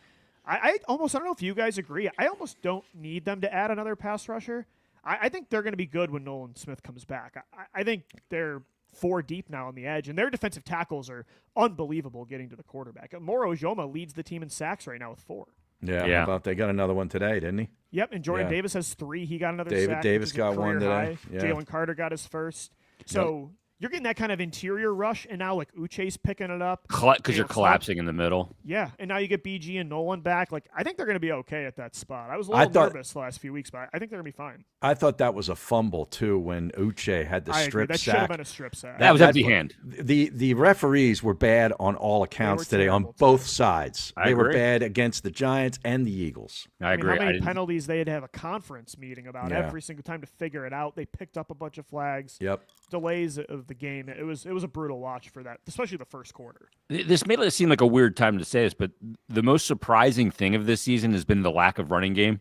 S4: I don't know if you guys agree. I almost don't need them to add another pass rusher. I think they're going to be good when Nolan Smith comes back. I think they're 4 deep now on the edge, and their defensive tackles are unbelievable getting to the quarterback. Moro Ojoma leads the team in sacks right now with 4.
S1: Yeah.
S2: Yeah.
S1: How about they got another one today, didn't he?
S4: Yep, and Jordan
S1: Yeah.
S4: Davis has 3. He got another
S1: David
S4: sack.
S1: Davis
S4: which is a
S1: got one
S4: career
S1: today.
S4: high.
S1: Yeah.
S4: Jalen Carter got his first. So you're getting that kind of interior rush, and now like Uche's picking it up.
S2: Because you're
S4: Jalen
S2: collapsing in the middle.
S4: Yeah, and now you get BG and Nolan back. Like, I think they're going to be okay at that spot. I was a little nervous the last few weeks, but I think they're going to be fine.
S1: I thought that was a fumble too when Uche had the
S4: I agree.
S1: strip
S4: That
S1: sack.
S4: should have been a strip sack.
S2: That was empty hand.
S1: The referees were bad on all accounts today on
S4: terrible
S1: both sides.
S2: I
S1: They were
S2: agree.
S1: bad against the Giants and the Eagles.
S2: I
S4: I mean,
S2: agree.
S4: how many penalties they had to have a conference meeting about
S1: Yeah.
S4: every single time to figure it out. They picked up a bunch of flags,
S1: Yep.
S4: delays of the game. It was a brutal watch for that, especially the first quarter.
S2: This made it seem like a weird time to say this, but the most surprising thing of this season has been the lack of running game.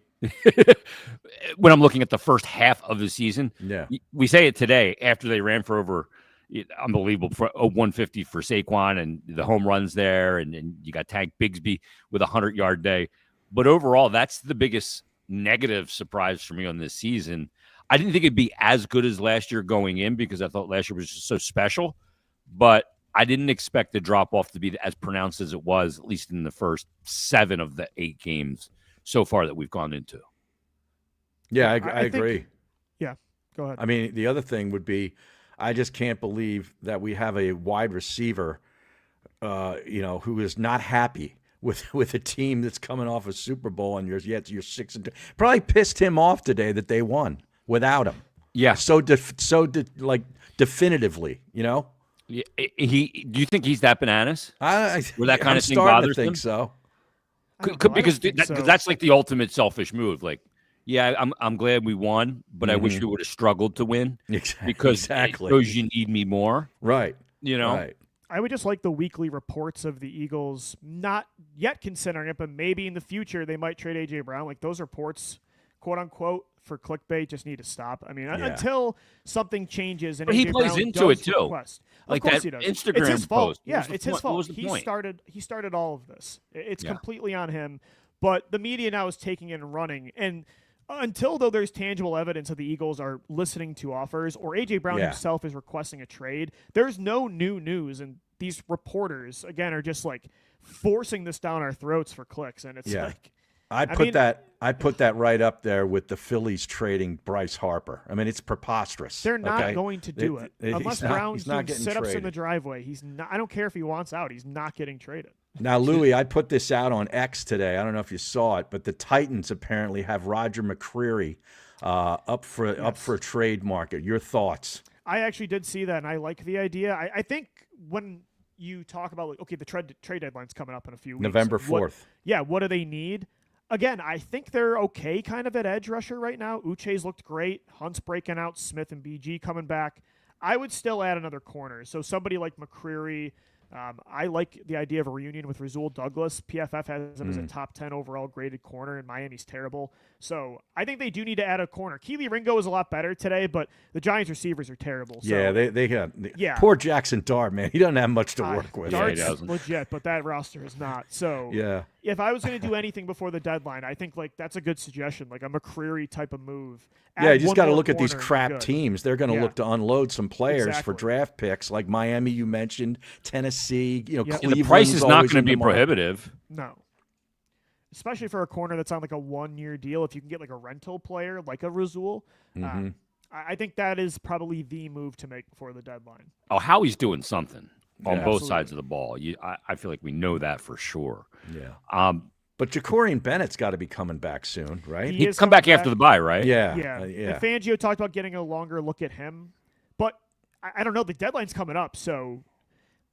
S2: When I'm looking at the first half of the season,
S1: Yeah.
S2: we say it today after they ran for over unbelievable for 150 for Saquon and the home runs there, and you got Tank Bigsby with a 100-yard day. But overall, that's the biggest negative surprise for me on this season. I didn't think it'd be as good as last year going in because I thought last year was just so special, but I didn't expect the drop off to be as pronounced as it was, at least in the first 7 of the 8 games so far that we've gone into.
S1: Yeah, I
S4: think-
S1: agree.
S4: Yeah, go ahead.
S1: I mean, the other thing would be, I just can't believe that we have a wide receiver, who is not happy with a team that's coming off a Super Bowl and you're 6-2. Probably pissed him off today that they won without him.
S2: Yeah.
S1: Definitively,
S2: Do you think he's that bananas? Where that kind
S1: I'm
S2: of thing
S1: starting
S2: bothers
S1: to think
S2: him?
S1: so.
S4: I don't know. I
S2: Because
S4: don't think so.
S2: that's like the ultimate selfish move. Like, yeah, I'm glad we won, but I wish we would have struggled to win because it shows you need me more.
S1: Right.
S2: Right.
S4: I would just like the weekly reports of the Eagles, not yet considering it, but maybe in the future they might trade A.J. Brown. Like those reports, quote unquote, for clickbait just need to stop. I mean, until something changes and
S2: But he
S4: A.J.
S2: plays
S4: Brown
S2: into
S4: does
S2: it, too.
S4: request.
S2: Like
S4: of course
S2: that
S4: he does.
S2: Instagram
S4: it's his fault.
S2: post. What
S4: Yeah,
S2: was the
S4: it's his
S2: point? What
S4: fault.
S2: was the
S4: He
S2: point?
S4: started all of this. It's
S2: Yeah.
S4: completely on him. But the media now is taking it and running. And until though there's tangible evidence that the Eagles are listening to offers or A.J. Brown himself is requesting a trade, there's no new news. And these reporters, again, are just like forcing this down our throats for clicks. And it's like,
S1: I put that right up there with the Phillies trading Bryce Harper. I mean, it's preposterous.
S4: they're not going to do it. Unless Brown's doing
S1: getting
S4: sit-ups in
S1: traded.
S4: the driveway. He's not. I don't care if he wants out. He's not getting traded.
S1: Now, Louie, I put this out on X today. I don't know if you saw it, but the Titans apparently have Roger McCreary up for a trade market. Your thoughts?
S4: I actually did see that, and I like the idea. I think when you talk about, like, okay, the trade deadline's coming up in a few weeks.
S1: November 4th.
S4: What do they need? Again, I think they're okay kind of at edge rusher right now. Uche's looked great. Hunt's breaking out. Smith and BG coming back. I would still add another corner. So somebody like McCreary. I like the idea of a reunion with Rasul Douglas. PFF has him as a top 10 overall graded corner, and Miami's terrible. So I think they do need to add a corner. Keely Ringo is a lot better today, but the Giants receivers are terrible. So,
S1: Yeah, they got poor Jackson Dart, man. He doesn't have much to work with.
S4: Dart's legit, but that roster is not. So
S1: yeah.
S4: If I was going to do anything before the deadline, I think like that's a good suggestion, like a McCreary type of move.
S1: Yeah, you just
S4: got to
S1: look at these crap teams. They're going to look to unload some players for draft picks, like Miami. You mentioned Tennessee. Cleveland.
S2: The price is not going to be prohibitive.
S4: No, especially for a corner that's on like a 1-year deal. If you can get like a rental player, like a Rasul, I think that is probably the move to make before the deadline.
S2: Oh, Howie's doing something on both
S4: absolutely.
S2: sides of the ball. I feel like we know that for sure.
S1: Yeah. But Ja'Cory Bennett's got to be coming back soon, right?
S2: He'd come back after the bye, right?
S1: Yeah.
S4: And Fangio talked about getting a longer look at him, but I don't know. The deadline's coming up, so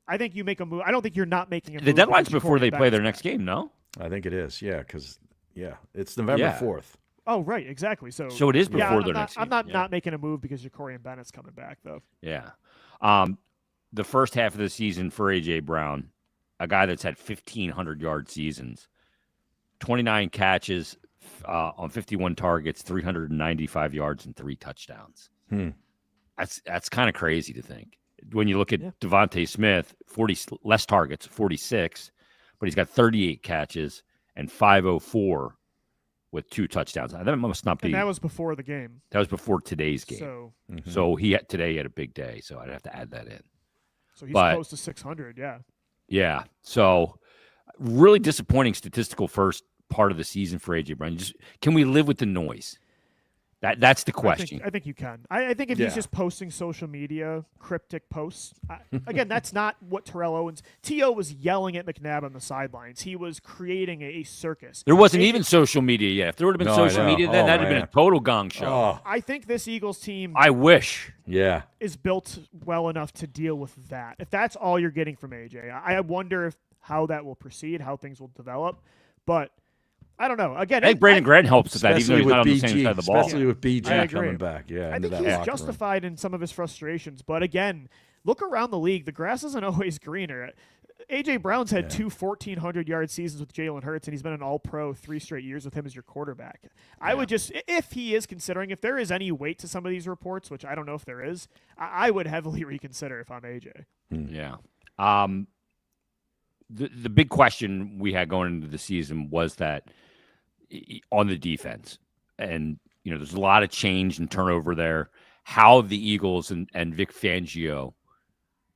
S4: I think you make a move. I don't think you're not making a move.
S2: The deadline's
S4: because
S2: before
S4: Ja'Cory
S2: they play their
S4: Bennett's
S2: next game, no?
S1: I think it is, because it's November 4th.
S4: Oh, right, exactly. So
S2: it is before their next game.
S4: I'm not making a move because Ja'Cory Bennett's coming back, though.
S2: Yeah. The first half of the season for A.J. Brown, a guy that's had 1,500-yard seasons, 29 catches on 51 targets, 395 yards, and 3 touchdowns. That's kind of crazy to think. When you look at Devontae Smith, 40 less targets, 46, but he's got 38 catches and 504 with 2 touchdowns. That must not be.
S4: And that was before the game.
S2: That was before today's game. So today he had a big day. So I'd have to add that in.
S4: So he's close to 600. Yeah.
S2: Yeah. So really disappointing statistical first part of the season for AJ Brown? Just can we live with the noise? That's the question.
S4: I think you can. I think if he's just posting social media cryptic posts, again, that's not what Terrell Owens. T.O. was yelling at McNabb on the sidelines. He was creating a circus.
S2: There wasn't even social media yet. If there would have been social media, then that'd have been a total gong show.
S1: Oh.
S4: I think this Eagles team
S2: I wish.
S1: Yeah.
S4: is built well enough to deal with that. If that's all you're getting from AJ, I wonder how that will proceed, how things will develop. But I don't know. Again,
S2: I think Brandon Grant helps with that, even though he's not on the
S1: BG,
S2: same side of the ball.
S1: especially with BG
S4: I agree.
S1: coming back. Yeah,
S4: I
S1: into
S4: think
S1: that
S4: he's
S1: locker
S4: justified in some of his frustrations. But again, look around the league. The grass isn't always greener. A.J. Brown's had two 1,400-yard seasons with Jalen Hurts, and he's been an all-pro 3 straight years with him as your quarterback. I would just, if he is considering, if there is any weight to some of these reports, which I don't know if there is, I would heavily reconsider if I'm A.J.
S2: Yeah. The big question we had going into the season was that on the defense, and there's a lot of change and turnover there. How the Eagles and Vic Fangio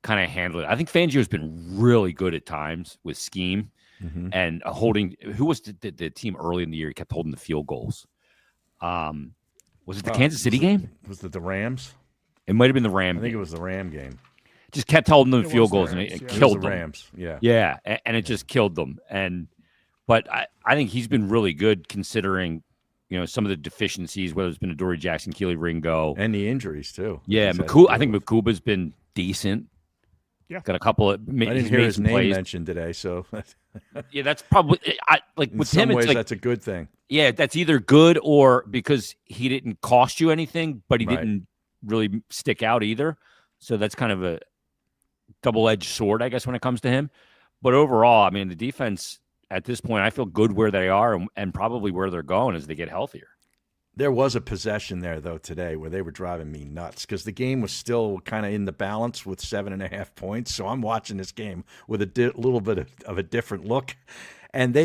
S2: kind of handle it. I think Fangio's been really good at times with scheme and holding. Who was the team early in the year? He kept holding the field goals. Was it the Kansas City game?
S1: Was it the Rams?
S2: It might have been the Ram.
S1: I think
S2: game.
S1: it was the Ram game.
S2: Just kept holding them field goals,
S4: the
S2: and
S4: Rams,
S2: it
S4: yeah.
S2: killed
S1: the
S2: them.
S1: Rams. Yeah.
S2: Yeah, and it just killed them. But I think he's been really good considering, some of the deficiencies, whether it's been a Dory Jackson, Keely Ringo.
S1: And the injuries, too.
S2: Yeah, I think Makuba's been decent.
S4: Yeah.
S2: Got a couple of
S1: I didn't hear his name
S2: plays.
S1: mentioned today, so
S2: Yeah, that's probably like
S1: in
S2: with
S1: some
S2: him. It's
S1: ways
S2: like,
S1: that's a good thing.
S2: yeah, that's either good or because he didn't cost you anything, but he
S1: Right.
S2: didn't really stick out either. So that's kind of a double-edged sword, I guess, when it comes to him. But overall, I mean, the defense at this point, I feel good where they are and probably where they're going as they get healthier.
S1: There was a possession there, though, today where they were driving me nuts because the game was still kind of in the balance with 7.5 points. So I'm watching this game with a little bit of a different look. And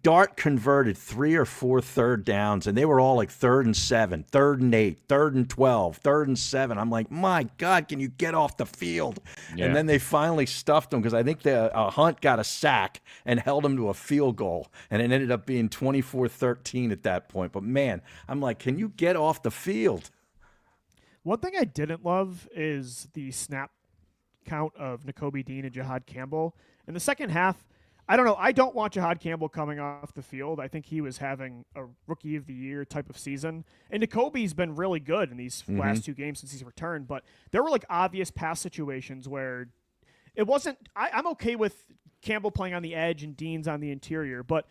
S1: Dart converted 3 or 4 third downs, and they were all like 3rd and 7, 3rd and 8, 3rd and 12, 3rd and 7. I'm like, my God, can you get off the field?
S2: Yeah.
S1: And then they finally stuffed them because I think Hunt got a sack and held him to a field goal, and it ended up being 24-13 at that point. But, man, I'm like, can you get off the field?
S4: One thing I didn't love is the snap count of Nakobe Dean and Jahad Campbell. In the second half, I don't know. I don't want Jahad Campbell coming off the field. I think he was having a rookie of the year type of season. And Nakobe's been really good in these last 2 games since he's returned. But there were like obvious pass situations where it wasn't. I'm okay with Campbell playing on the edge and Dean's on the interior. But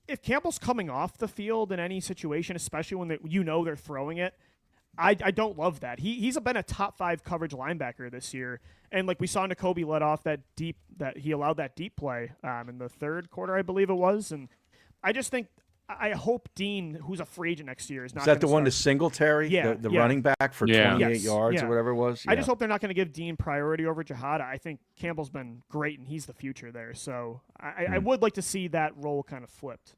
S4: if Campbell's coming off the field in any situation, especially when they're throwing it, I don't love that. He's been a top 5 coverage linebacker this year. And like we saw Nakobe let off that he allowed that deep play in the 3rd quarter, I believe it was. And I just think, I hope Dean, who's a free agent next year, is not.
S1: Is that the one to
S4: start.
S1: Singletary?
S4: Yeah,
S1: The
S4: yeah.
S1: running back for
S2: Yeah.
S1: 28
S4: Yes,
S1: yards
S4: yeah.
S1: or whatever it was?
S4: I
S1: Yeah.
S4: just hope they're not going to give Dean priority over Jahad. I think Campbell's been great and he's the future there. So I would like to see that role kind of flipped.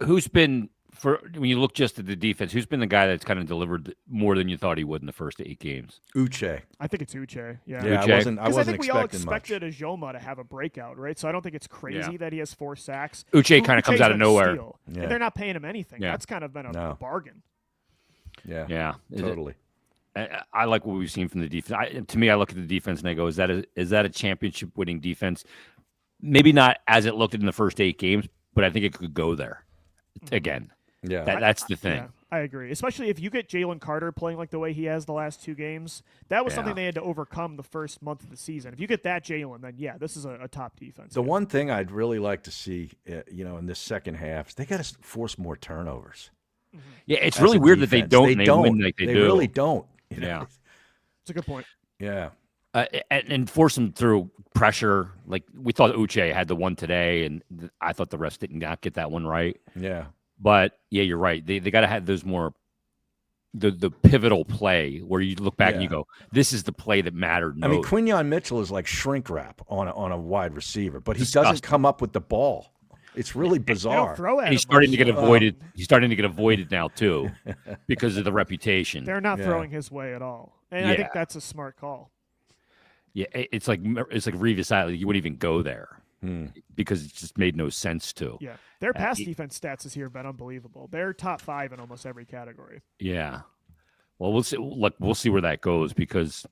S2: Who's been, when you look just at the defense, who's been the guy that's kind of delivered more than you thought he would in the first 8 games?
S1: Uche.
S4: I think it's Uche. Yeah.
S1: Yeah,
S2: Uche?
S1: I
S4: Because
S1: wasn't
S4: I think we all
S1: expecting much.
S4: expected Ajoma to have a breakout, right? So I don't think it's crazy that he has 4 sacks.
S2: Uche kind of comes
S4: Uche's
S2: out of
S4: been a
S2: nowhere.
S4: steal,
S1: Yeah.
S4: and they're not paying him anything.
S2: Yeah.
S4: That's kind of been a
S1: No.
S4: bargain.
S1: Yeah,
S2: Yeah.
S1: totally.
S2: I like what we've seen from the defense. To me, I look at the defense and I go, is that a championship-winning defense? Maybe not as it looked in the first 8 games, but I think it could go there again.
S1: Yeah.
S2: That's the thing.
S4: Yeah, I agree. Especially if you get Jalen Carter playing like the way he has the last 2 games. That was something they had to overcome the first month of the season. If you get that Jalen, then yeah, this is a top defense.
S1: The one thing I'd really like to see, in this second half, is they got to force more turnovers.
S2: Yeah, it's
S1: as
S2: really
S1: a
S2: weird that they
S1: defense.
S2: don't.
S1: They
S2: and they
S1: don't.
S2: win like they do.
S1: really don't.
S2: Yeah.
S4: It's a good point.
S1: Yeah.
S2: And force them through pressure. Like we thought Uche had the one today, and I thought the rest did not get that one right.
S1: Yeah.
S2: But yeah, you're right. They got to have those more the pivotal play where you look back and you go, "This is the play that mattered."
S1: I mean,
S2: most.
S1: Quinyon Mitchell is like shrink wrap on a wide receiver, but he
S2: Disgusting.
S1: doesn't come up with the ball. It's really
S4: They
S1: bizarre.
S4: don't throw at
S2: And he's
S4: him
S2: starting to
S4: much.
S2: get avoided. He's starting to get avoided now too, because of the reputation.
S4: They're not
S1: Yeah.
S4: throwing his way at all, and I think
S2: Yeah.
S4: that's a smart call.
S2: Yeah, it's like Revis Island. You wouldn't even go there. because it just made no sense to.
S4: Yeah, their pass defense stats this year have been unbelievable. They're top 5 in almost every category.
S2: Yeah. Well, we'll see. Look, we'll see where that goes because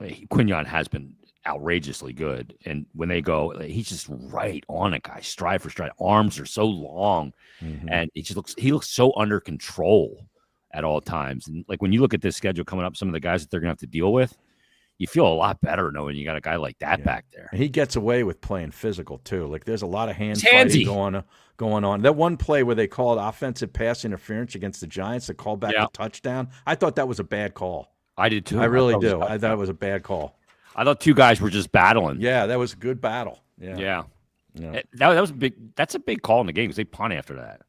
S2: Quinyon has been outrageously good, and when they go, he's just right on it, guys. Stride for stride. Arms are so long, and he looks so under control at all times. And like when you look at this schedule coming up, some of the guys that they're gonna have to deal with, you feel a lot better knowing you got a guy like that back there.
S1: And he gets away with playing physical too. Like there's a lot of hand fighting going on. That one play where they called offensive pass interference against the Giants, they called back the touchdown. I thought that was a bad call.
S2: I did too.
S1: I really do. I thought it was a bad call.
S2: I thought two guys were just battling.
S1: Yeah, that was a good battle. Yeah.
S2: That was a big. That's a big call in the game because they punt after that.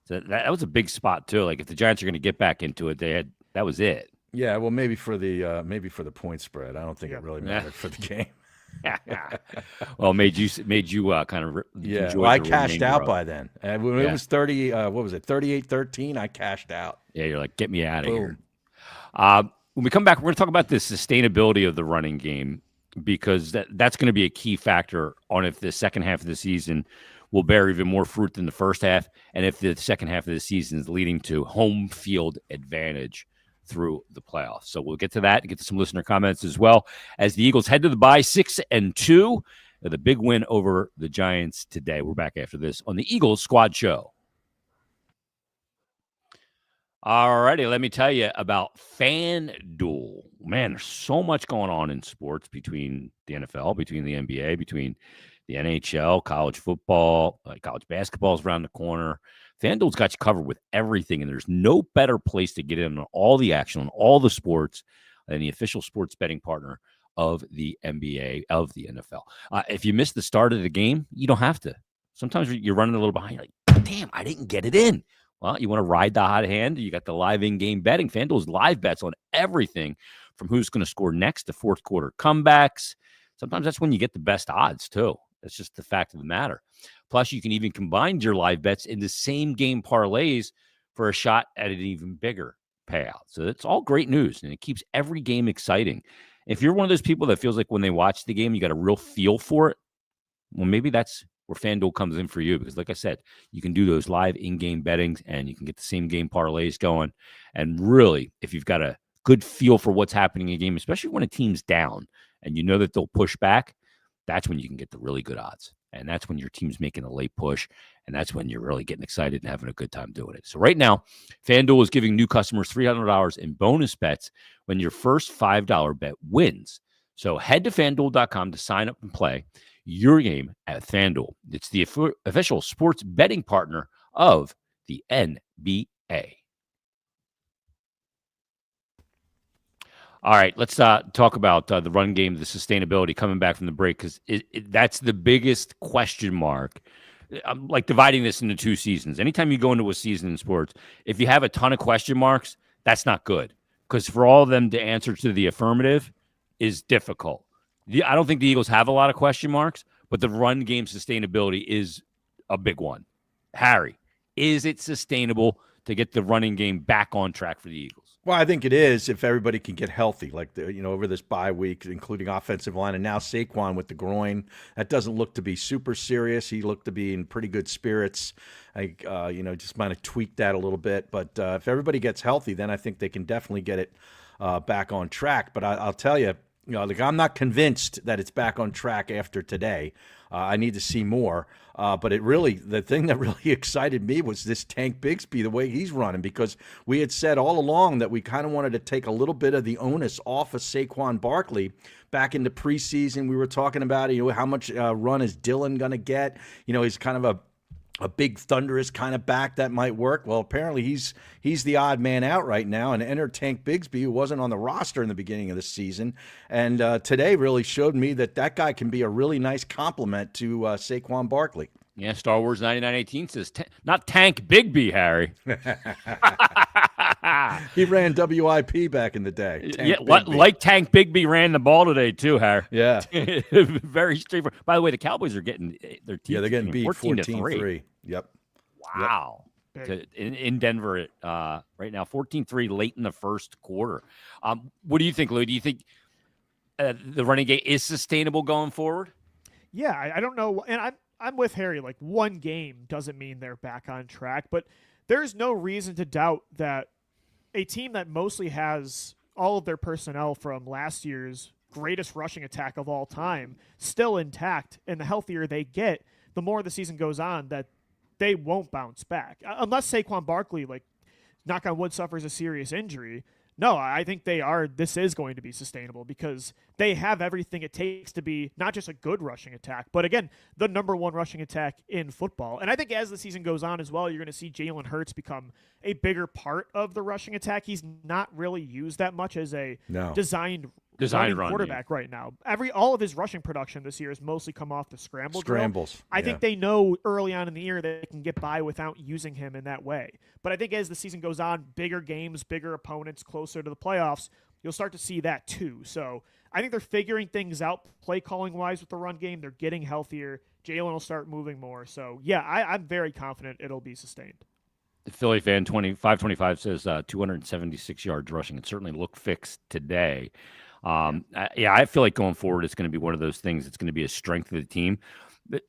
S2: So that was a big spot too. Like if the Giants are going to get back into it, that was it.
S1: Yeah, well, maybe for the point spread. I don't think it really mattered for the game.
S2: Well, made you kind of enjoy.
S1: Well, I cashed out by then. When it was 30, what was it, 38-13? I cashed out.
S2: Yeah, you're like, get me out of here. When we come back, we're going to talk about the sustainability of the running game because that's going to be a key factor on if the second half of the season will bear even more fruit than the first half, and if the second half of the season is leading to home field advantage through the playoffs. So we'll get to that and get to some listener comments as well as the Eagles head to the bye 6-2. The big win over the Giants today. We're back after this on the Eagles Squad Show. All righty, let me tell you about FanDuel. Man, there's so much going on in sports between the NFL, between the NBA, between the NHL, college football, college basketball is around the corner. FanDuel's got you covered with everything, and there's no better place to get in on all the action, on all the sports, than the official sports betting partner of the NBA, of the NFL. If you missed the start of the game, you don't have to. Sometimes you're running a little behind. You're like, damn, I didn't get it in. Well, you want to ride the hot hand. You got the live in-game betting. FanDuel's live bets on everything from who's going to score next to fourth quarter comebacks. Sometimes that's when you get the best odds, too. That's just the fact of the matter. Plus, you can even combine your live bets into same-game parlays for a shot at an even bigger payout. So it's all great news, and it keeps every game exciting. If you're one of those people that feels like when they watch the game, you got a real feel for it, well, maybe that's where FanDuel comes in for you. Because like I said, you can do those live in-game bettings, and you can get the same-game parlays going. And really, if you've got a good feel for what's happening in a game, especially when a team's down, and you know that they'll push back, that's when you can get the really good odds. And that's when your team's making a late push. And that's when you're really getting excited and having a good time doing it. So right now, FanDuel is giving new customers $300 in bonus bets when your first $5 bet wins. So head to FanDuel.com to sign up and play your game at FanDuel. It's the official sports betting partner of the NBA. All right, let's talk about the run game, the sustainability coming back from the break, because that's the biggest question mark. I'm like dividing this into two seasons. Anytime you go into a season in sports, if you have a ton of question marks, that's not good, because for all of them to answer to the affirmative is difficult. I don't think the Eagles have a lot of question marks, but the run game sustainability is a big one. Harry, is it sustainable to get the running game back on track for the Eagles?
S1: Well, I think it is if everybody can get healthy, like over this bye week, including offensive line, and now Saquon with the groin. That doesn't look to be super serious. He looked to be in pretty good spirits. Just might have tweaked that a little bit. But if everybody gets healthy, then I think they can definitely get it back on track. But I'll tell you, I'm not convinced that it's back on track after today. I need to see more. But the thing that really excited me was this Tank Bigsby, the way he's running, because we had said all along that we kind of wanted to take a little bit of the onus off of Saquon Barkley. Back in the preseason, we were talking about, how much run is Dylan going to get? He's kind of a big thunderous kind of back that might work. Well, apparently he's the odd man out right now, and enter Tank Bigsby, who wasn't on the roster in the beginning of the season. And today really showed me that guy can be a really nice complement to Saquon Barkley.
S2: Yeah, Star Wars 9918 says, not Tank Bigsby, Harry.
S1: He ran WIP back in the day.
S2: Like Tank Bigsby ran the ball today too, Harry.
S1: Yeah.
S2: Very straightforward. By the way, the Cowboys are getting their team.
S1: Yeah, they're getting beat 14-3. Yep.
S2: Wow. Yep. In Denver right now, 14-3 late in the first quarter. What do you think, Lou? Do you think the running game is sustainable going forward?
S4: Yeah, I don't know, and I'm with Harry. Like, one game doesn't mean they're back on track, but there's no reason to doubt that a team that mostly has all of their personnel from last year's greatest rushing attack of all time still intact, and the healthier they get, the more the season goes on, that they won't bounce back. Unless Saquon Barkley, like, knock on wood, suffers a serious injury. No, I think this is going to be sustainable because they have everything it takes to be not just a good rushing attack, but again, the number one rushing attack in football. And I think as the season goes on as well, you're going to see Jalen Hurts become a bigger part of the rushing attack. He's not really used that much as a designed quarterback right now. All of his rushing production this year has mostly come off the scrambles. I think they know early on in the year they can get by without using him in that way. But I think as the season goes on, bigger games, bigger opponents, closer to the playoffs, you'll start to see that too. So I think they're figuring things out play calling wise with the run game. They're getting healthier. Jalen will start moving more. So yeah, I'm very confident it'll be sustained.
S2: The Philly fan 525 says 276 yards rushing. It certainly looked fixed today. I feel like going forward, it's going to be one of those things. It's going to be a strength of the team. But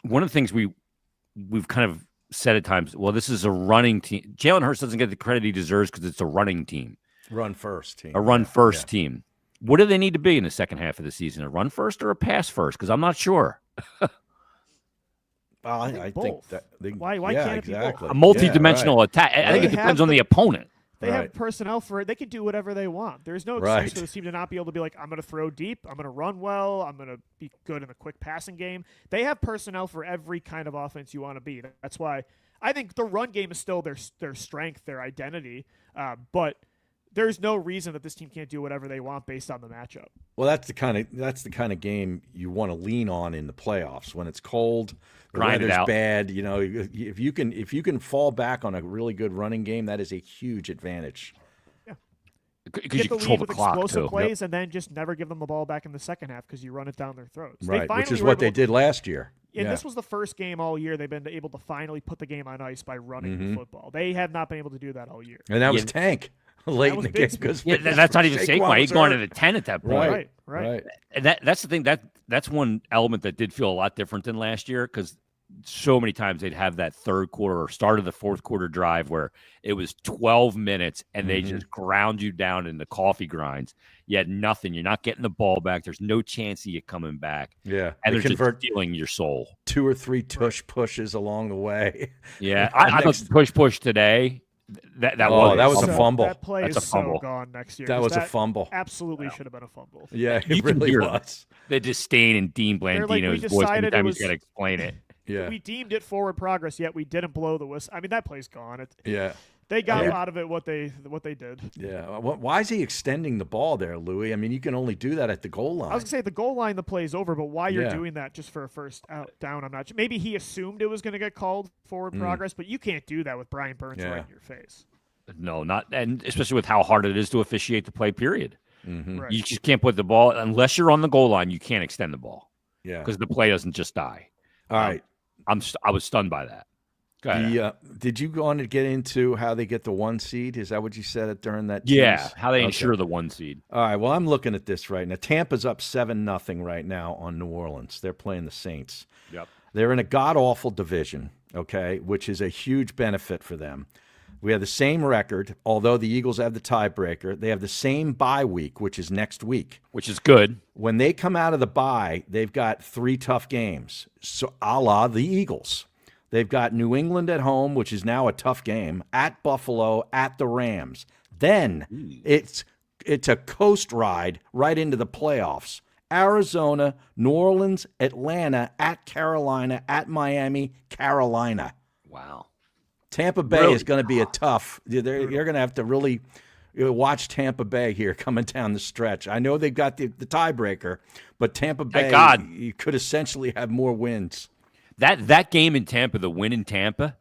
S2: one of the things we've kind of said at times, well, this is a running team. Jalen Hurts doesn't get the credit he deserves because it's a running team.
S1: Run first team.
S2: A run first team. What do they need to be in the second half of the season? A run first or a pass first? Because I'm not sure.
S1: Well, I think that
S4: why can't it be both?
S2: A multi-dimensional attack. I think it depends on the opponent.
S4: They have personnel for it. They can do whatever they want. There's no excuse for the team to not be able to be like, I'm going to throw deep, I'm going to run well, I'm going to be good in the quick passing game. They have personnel for every kind of offense you want to be. That's why I think the run game is still their strength, their identity. But there's no reason that this team can't do whatever they want based on the matchup.
S1: Well, that's the kind of game you want to lean on in the playoffs when it's cold. The weather's bad, if you can fall back on a really good running game, that is a huge advantage.
S4: Yeah.
S2: Because you control the clock
S4: explosive plays and then just never give them the ball back in the second half because you run it down their throats.
S1: Right, which is what they did last year.
S4: And this was the first game all year they've been able to finally put the game on ice by running the football. They have not been able to do that all year.
S1: And that was Tank late in the game.
S2: That's not even Saquon. He's going to the 10 at that point.
S4: Right.
S2: And that's the thing. That's one element that did feel a lot different than last year because so many times they'd have that third quarter or start of the fourth quarter drive where it was 12 minutes and they just ground you down in the coffee grinds. You had nothing. You're not getting the ball back. There's no chance of you coming back.
S1: Yeah.
S2: And they're just stealing your soul.
S1: 2 or 3 tush pushes along the way.
S2: Yeah. I thought the push today, that was
S1: a fumble.
S4: That play is so gone next year.
S1: That was a fumble.
S4: Absolutely should have been a fumble.
S1: Yeah, it really was.
S2: The disdain in Dean Blandino's voice every time he's got to explain it.
S1: Yeah.
S4: We deemed it forward progress, yet we didn't blow the whistle. I mean, that play's gone.
S1: Yeah.
S4: They got out of it what they did.
S1: Yeah. Why is he extending the ball there, Louie? I mean, you can only do that at the goal line.
S4: I was going to say, the goal line, the play's over, but why you're doing that just for a first down, I'm not sure. Maybe he assumed it was going to get called forward progress, but you can't do that with Brian Burns right in your face.
S2: No, and especially with how hard it is to officiate the play, period.
S1: Mm-hmm.
S4: Right.
S2: You just can't put the ball, unless you're on the goal line, you can't extend the ball.
S1: Yeah.
S2: Because the play doesn't just die.
S1: All right.
S2: I was stunned by that. Go ahead.
S1: Did you go on to get into how they get the 1 seed? Is that what you said during that?
S2: Yeah, how they ensure the 1 seed.
S1: All right, well, I'm looking at this right now. Tampa's up 7-0 right now on New Orleans. They're playing the Saints.
S2: Yep.
S1: They're in a god-awful division, okay, which is a huge benefit for them. We have the same record, although the Eagles have the tiebreaker. They have the same bye week, which is next week.
S2: Which is good.
S1: When they come out of the bye, they've got 3 tough games, so a la the Eagles. They've got New England at home, which is now a tough game, at Buffalo, at the Rams. Then it's a coast ride right into the playoffs. Arizona, New Orleans, Atlanta, at Carolina, at Miami, Carolina.
S2: Wow.
S1: Tampa Bay is going to be a tough. You're going to have to really watch Tampa Bay here coming down the stretch. I know they've got the tiebreaker, but Tampa Bay you could essentially have more wins.
S2: That game in Tampa, the win in Tampa,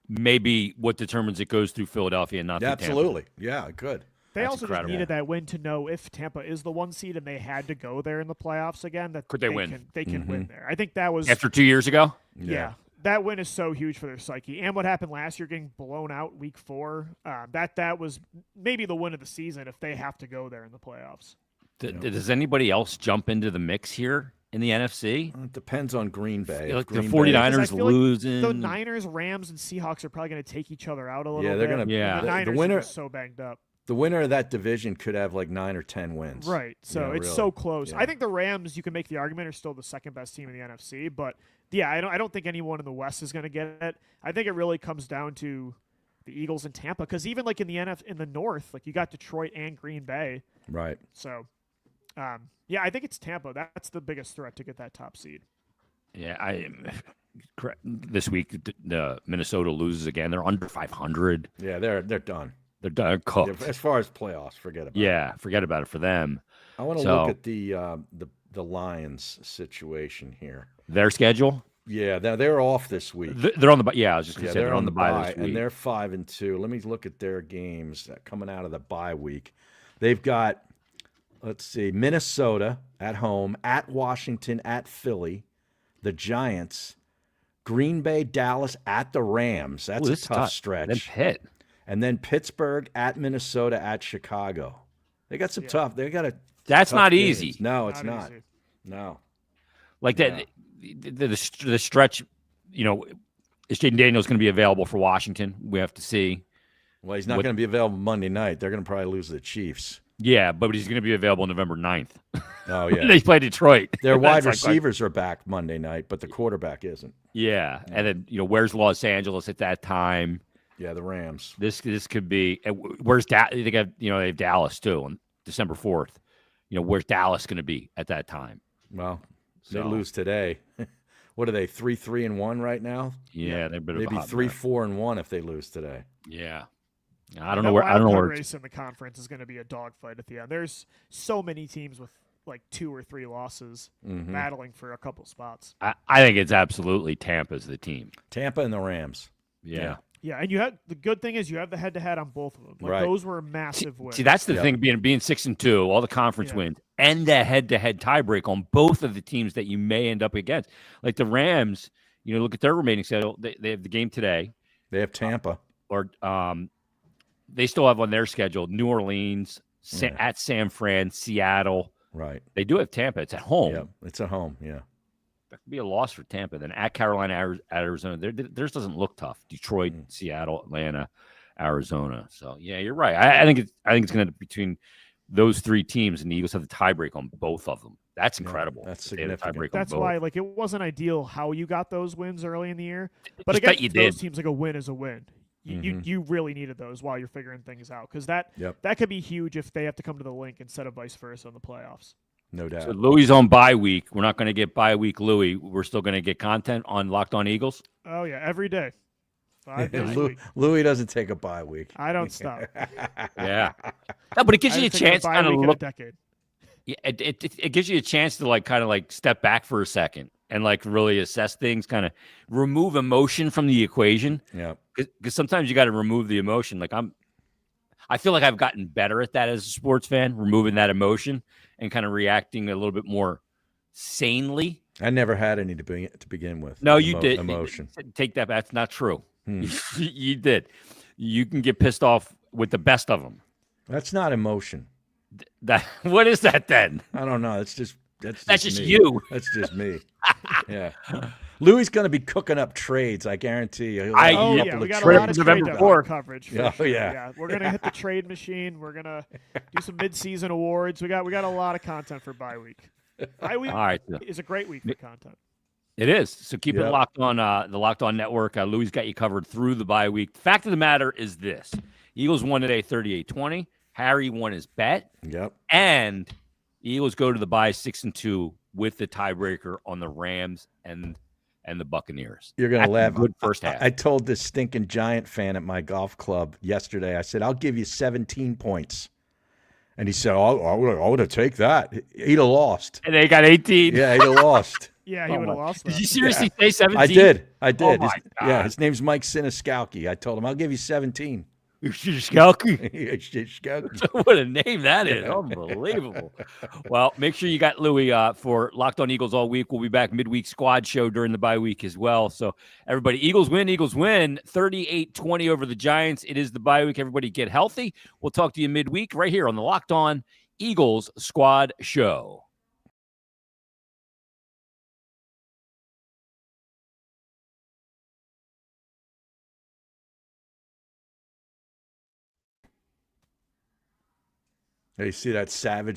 S2: may be what determines it goes through Philadelphia and not through
S1: absolutely.
S2: Tampa.
S1: Yeah, good.
S4: They also just needed that win to know if Tampa is the 1 seed and they had to go there in the playoffs again. That
S2: could they win?
S4: They can win there. I think that was
S2: after 2 years ago.
S4: Yeah. That win is so huge for their psyche. And what happened last year, getting blown out week 4, that was maybe the win of the season if they have to go there in the playoffs.
S2: Does anybody else jump into the mix here in the NFC?
S1: It depends on Green Bay.
S2: Like the
S1: Green Bay-
S2: 49ers
S4: I feel like
S2: losing.
S4: the Niners, Rams, and Seahawks are probably going to take each other out a little
S1: Yeah, they're
S4: bit.
S1: gonna-
S2: Yeah.
S4: And the
S1: the
S4: Niners
S1: winner-
S4: are just so banged up.
S1: The winner of that division could have like 9 or 10 wins.
S4: Right. So
S1: Yeah,
S4: it's
S1: really.
S4: so close.
S1: Yeah.
S4: I think the Rams, you can make the argument, are still the second best team in the NFC. But yeah, I don't think anyone in the West is going to get it. I think it really comes down to the Eagles and Tampa, because even like in the North, like you got Detroit and Green Bay.
S1: Right.
S4: So yeah, I think it's Tampa. That's the biggest threat to get that top seed.
S2: Yeah, correct. This week, the Minnesota loses again. They're under 500.
S1: Yeah, they're done.
S2: They're done,
S1: Yeah,
S2: cooked.
S1: as far as playoffs, forget about it.
S2: Yeah, forget about it for them.
S1: I want to
S2: So-
S1: look at the Lions situation here.
S2: Their schedule,
S1: Yeah, they're off this week.
S2: they're on the bye. Yeah, I was just gonna
S1: Yeah,
S2: say they're on the bye this week.
S1: and they're 5-2. Let me look at their games coming out of the bye week. They've got, let's see, Minnesota at home, at Washington, at Philly, the Giants, Green Bay, Dallas, at the Rams. That's
S2: Ooh,
S1: a
S2: this is
S1: tough
S2: Then
S1: stretch.
S2: Pitt.
S1: And then Pittsburgh, at Minnesota, at Chicago. They got some tough. They got a.
S2: That's
S1: tough
S2: not
S1: games.
S2: easy.
S1: No, it's not.
S4: easy.
S1: No.
S2: Like that, the stretch. You know, is Jaden Daniels going to be available for Washington? We have to see.
S1: Well, he's not going to be available Monday night. They're going to probably lose to the Chiefs.
S2: Yeah, but he's going to be available November 9th.
S1: Oh yeah.
S2: They play Detroit.
S1: Their wide
S2: That's like-
S1: receivers are back Monday night, but the quarterback isn't.
S2: Yeah, and then where's Los Angeles at that time?
S1: Yeah, the Rams.
S2: This could be. Where's They got they have Dallas too on December 4th. Where's Dallas going to be at that time?
S1: Well, they
S2: So-
S1: lose today. What are they? 3-3-1 right now?
S2: Yeah, they're a bit of a
S1: Maybe
S2: hot mess.
S1: 3-4-1 if they lose today.
S2: Yeah, I don't know
S4: That
S2: where. I don't know
S4: wild
S2: where.
S4: card race in the conference is going to be a dogfight at the end. There's so many teams with like 2 or 3 losses
S1: Mm-hmm.
S4: battling for a couple spots.
S2: I think it's absolutely Tampa's the team.
S1: Tampa and the Rams.
S2: Yeah.
S4: Yeah, and the good thing is you have the head-to-head on both of them. Like
S1: Right.
S4: those were massive wins.
S2: See, that's the
S1: Yep.
S2: thing being 6-2, all the conference
S4: Yeah.
S2: wins, and the head-to-head tiebreak on both of the teams that you may end up against. Like the Rams, look at their remaining schedule. They have the game today,
S1: They have Tampa.
S2: or they still have on their schedule New Orleans,
S1: Yeah.
S2: at San Fran, Seattle.
S1: Right.
S2: They do have Tampa. It's at home.
S1: Yeah, it's at home. Yeah.
S2: That could be a loss for Tampa. Then at Carolina, Arizona, theirs doesn't look tough. Detroit, Seattle, Atlanta, Arizona. So yeah, you're right. I think it's going to be between those 3 teams, and the Eagles have the tiebreak on both of them. That's incredible.
S1: that's
S2: that they have the
S1: significant.
S2: tiebreak on
S4: That's
S2: both.
S4: why like it wasn't ideal how you got those wins early in the year. But
S2: Just bet
S4: against
S2: you
S4: those
S2: did.
S4: teams, like a win is a win. You really needed those while you're figuring things out, because that could be huge if they have to come to the link instead of vice versa in the playoffs.
S1: No doubt.
S2: So Louis on bye week. We're not going to get bye week Louis. We're still going to get content on Locked On Eagles.
S4: Oh yeah, every day. 5 days a week.
S1: Louis doesn't take a bye week.
S4: I don't stop.
S2: Yeah, no, but it gives
S4: I
S2: you a
S4: haven't taken
S2: chance to
S4: bye
S2: kind of
S4: week in a
S2: look.
S4: decade.
S2: Yeah, it gives you a chance to kind of step back for a second and really assess things, kind of remove emotion from the equation.
S1: Yeah.
S2: Because sometimes you got to remove the emotion. I feel like I've gotten better at that as a sports fan, removing that emotion and kind of reacting a little bit more sanely.
S1: I never had any to begin with.
S2: No, you did.
S1: Emotion.
S2: Take that back. That's not true. You did. You can get pissed off with the best of them.
S1: That's not emotion.
S2: What is that then?
S1: I don't know. That's just
S2: just
S1: me.
S2: you.
S1: That's just me. Yeah. Louis going to be cooking up trades. I guarantee you. He'll
S2: I-
S1: have a
S4: Oh
S1: couple
S4: yeah,
S1: of
S4: we got a
S2: trade
S4: lot of
S2: November
S4: trade
S2: 4th.
S4: coverage. For
S1: Oh,
S4: sure.
S1: yeah.
S4: We're gonna hit the trade machine. We're gonna do some mid-season awards. We got a lot of content for bye week. Bye week
S2: All right.
S4: is a great week for content.
S2: It is. So keep it
S1: Yep.
S2: locked on the Locked On Network. Louis got you covered through the bye week. The fact of the matter is this. Eagles won today 38-20. Harry won his bet.
S1: Yep.
S2: And the Eagles go to the bye 6-2 with the tiebreaker on the Rams and the Buccaneers.
S1: You're going to
S2: That's a
S1: laugh.
S2: good first half.
S1: I told this stinking Giant fan at my golf club yesterday, I said, I'll give you 17 points. And he said, I would have take that. He'd have lost.
S2: And they got 18.
S1: Yeah, he'd have lost.
S4: Yeah, he would have lost.
S2: Did
S4: That.
S2: you seriously say 17?
S1: I did.
S2: Oh, my
S1: Yeah,
S2: God.
S1: his name's Mike Siniskalki. I told him, I'll give you 17.
S2: What a name that is. Unbelievable. Well, make sure you got Louis for Locked On Eagles all week. We'll be back midweek squad show during the bye week as well. So everybody, Eagles win 38-20 over the Giants. It is the bye week. Everybody get healthy. We'll talk to you midweek right here on the Locked On Eagles squad show.
S1: Hey, you see that savage